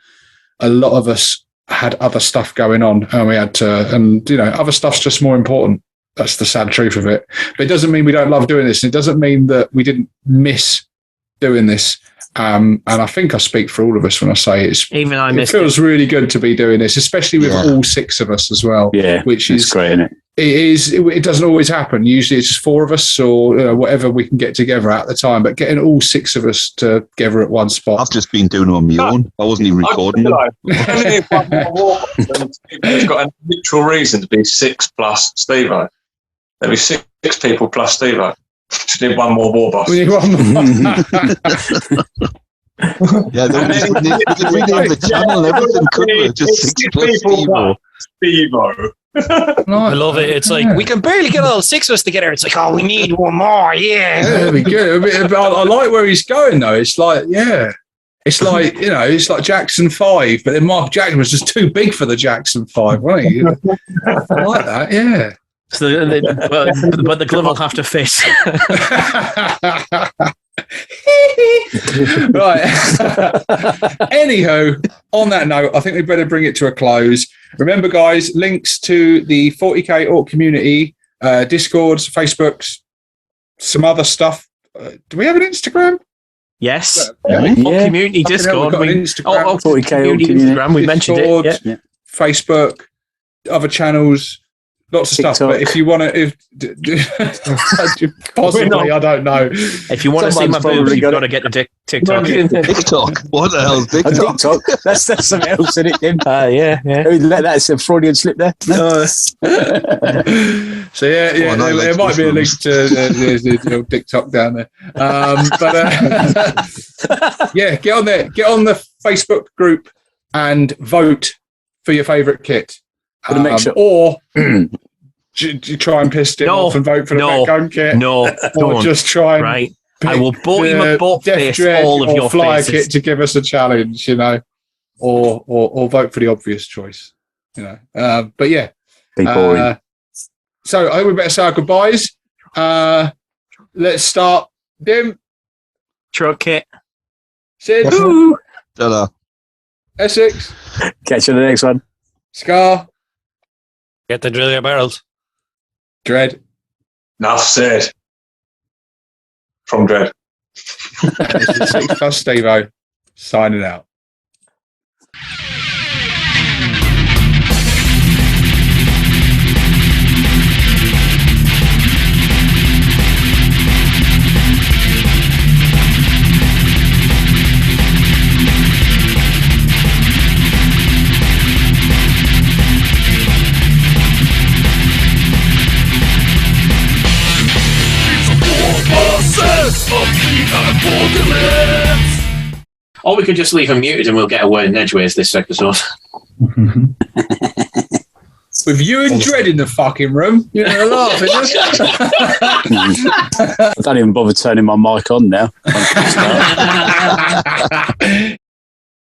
lot of us had other stuff going on, and we had to, and other stuff's just more important. That's the sad truth of it. But it doesn't mean we don't love doing this. It doesn't mean that we didn't miss doing this. And I think I speak for all of us when I say it feels really good to be doing this, especially with all six of us as well. Yeah, which is great, isn't it? It doesn't always happen. Usually it's just four of us or whatever we can get together at the time. But getting all six of us together at one spot. I've just been doing it on my own. I wasn't even recording them. He's got a neutral reason to be 6 plus Stevo. There'll be 6 people plus Stevo. Just need one more Warboss. We need one more. Yeah, they could rename the channel and everything, couldn't we? Just 6 plus Stevo. I love it. It's like, we can barely get all 6 of us together. It's like, oh, we need one more. Yeah. That'd be good. I like where he's going, though. It's like, it's like, it's like Jackson 5, but then Mark Jackson was just too big for the Jackson 5, wasn't he? I like that, yeah. So but the glove will have to fit. Right. Anywho, on that note, I think we better bring it to a close. Remember, guys, links to the 40k Ork community, Discords, Facebooks, some other stuff. Do we have an Instagram? Yes. Yeah. Community Discord. We've got an Instagram. 40k community Instagram. We mentioned Discord, it. Yeah. Facebook, other channels. Lots of stuff, but if you want to, possibly, I don't know. If you want to see my boobs, you've got to get the TikTok. TikTok? What the hell is TikTok? That's something else, isn't it, Tim? Yeah. That's a Freudian slip there. So there might be a link to the TikTok down there. Get on there. Get on the Facebook group and vote for your favourite kit. Or try and piss him off and vote for the Backbone kit. No, or just try and I will bought him a butt face all of your flyer faces. kit to give us a challenge, or vote for the obvious choice, But yeah, be boring. So I think we better say our goodbyes. Let's start. Dim, truck kit. Sid, Ta-da. Essex. Catch you in the next one. Scar. Get the drill your barrels. Dread. Enough said. From Dread. 6 plus Stevo. Signing out. Warbosses of the apocalypse. Or we could just leave him muted and we'll get a word in edgeways this episode. With you and Dread in the fucking room, you're going to laugh, isn't it? I don't even bother turning my mic on now.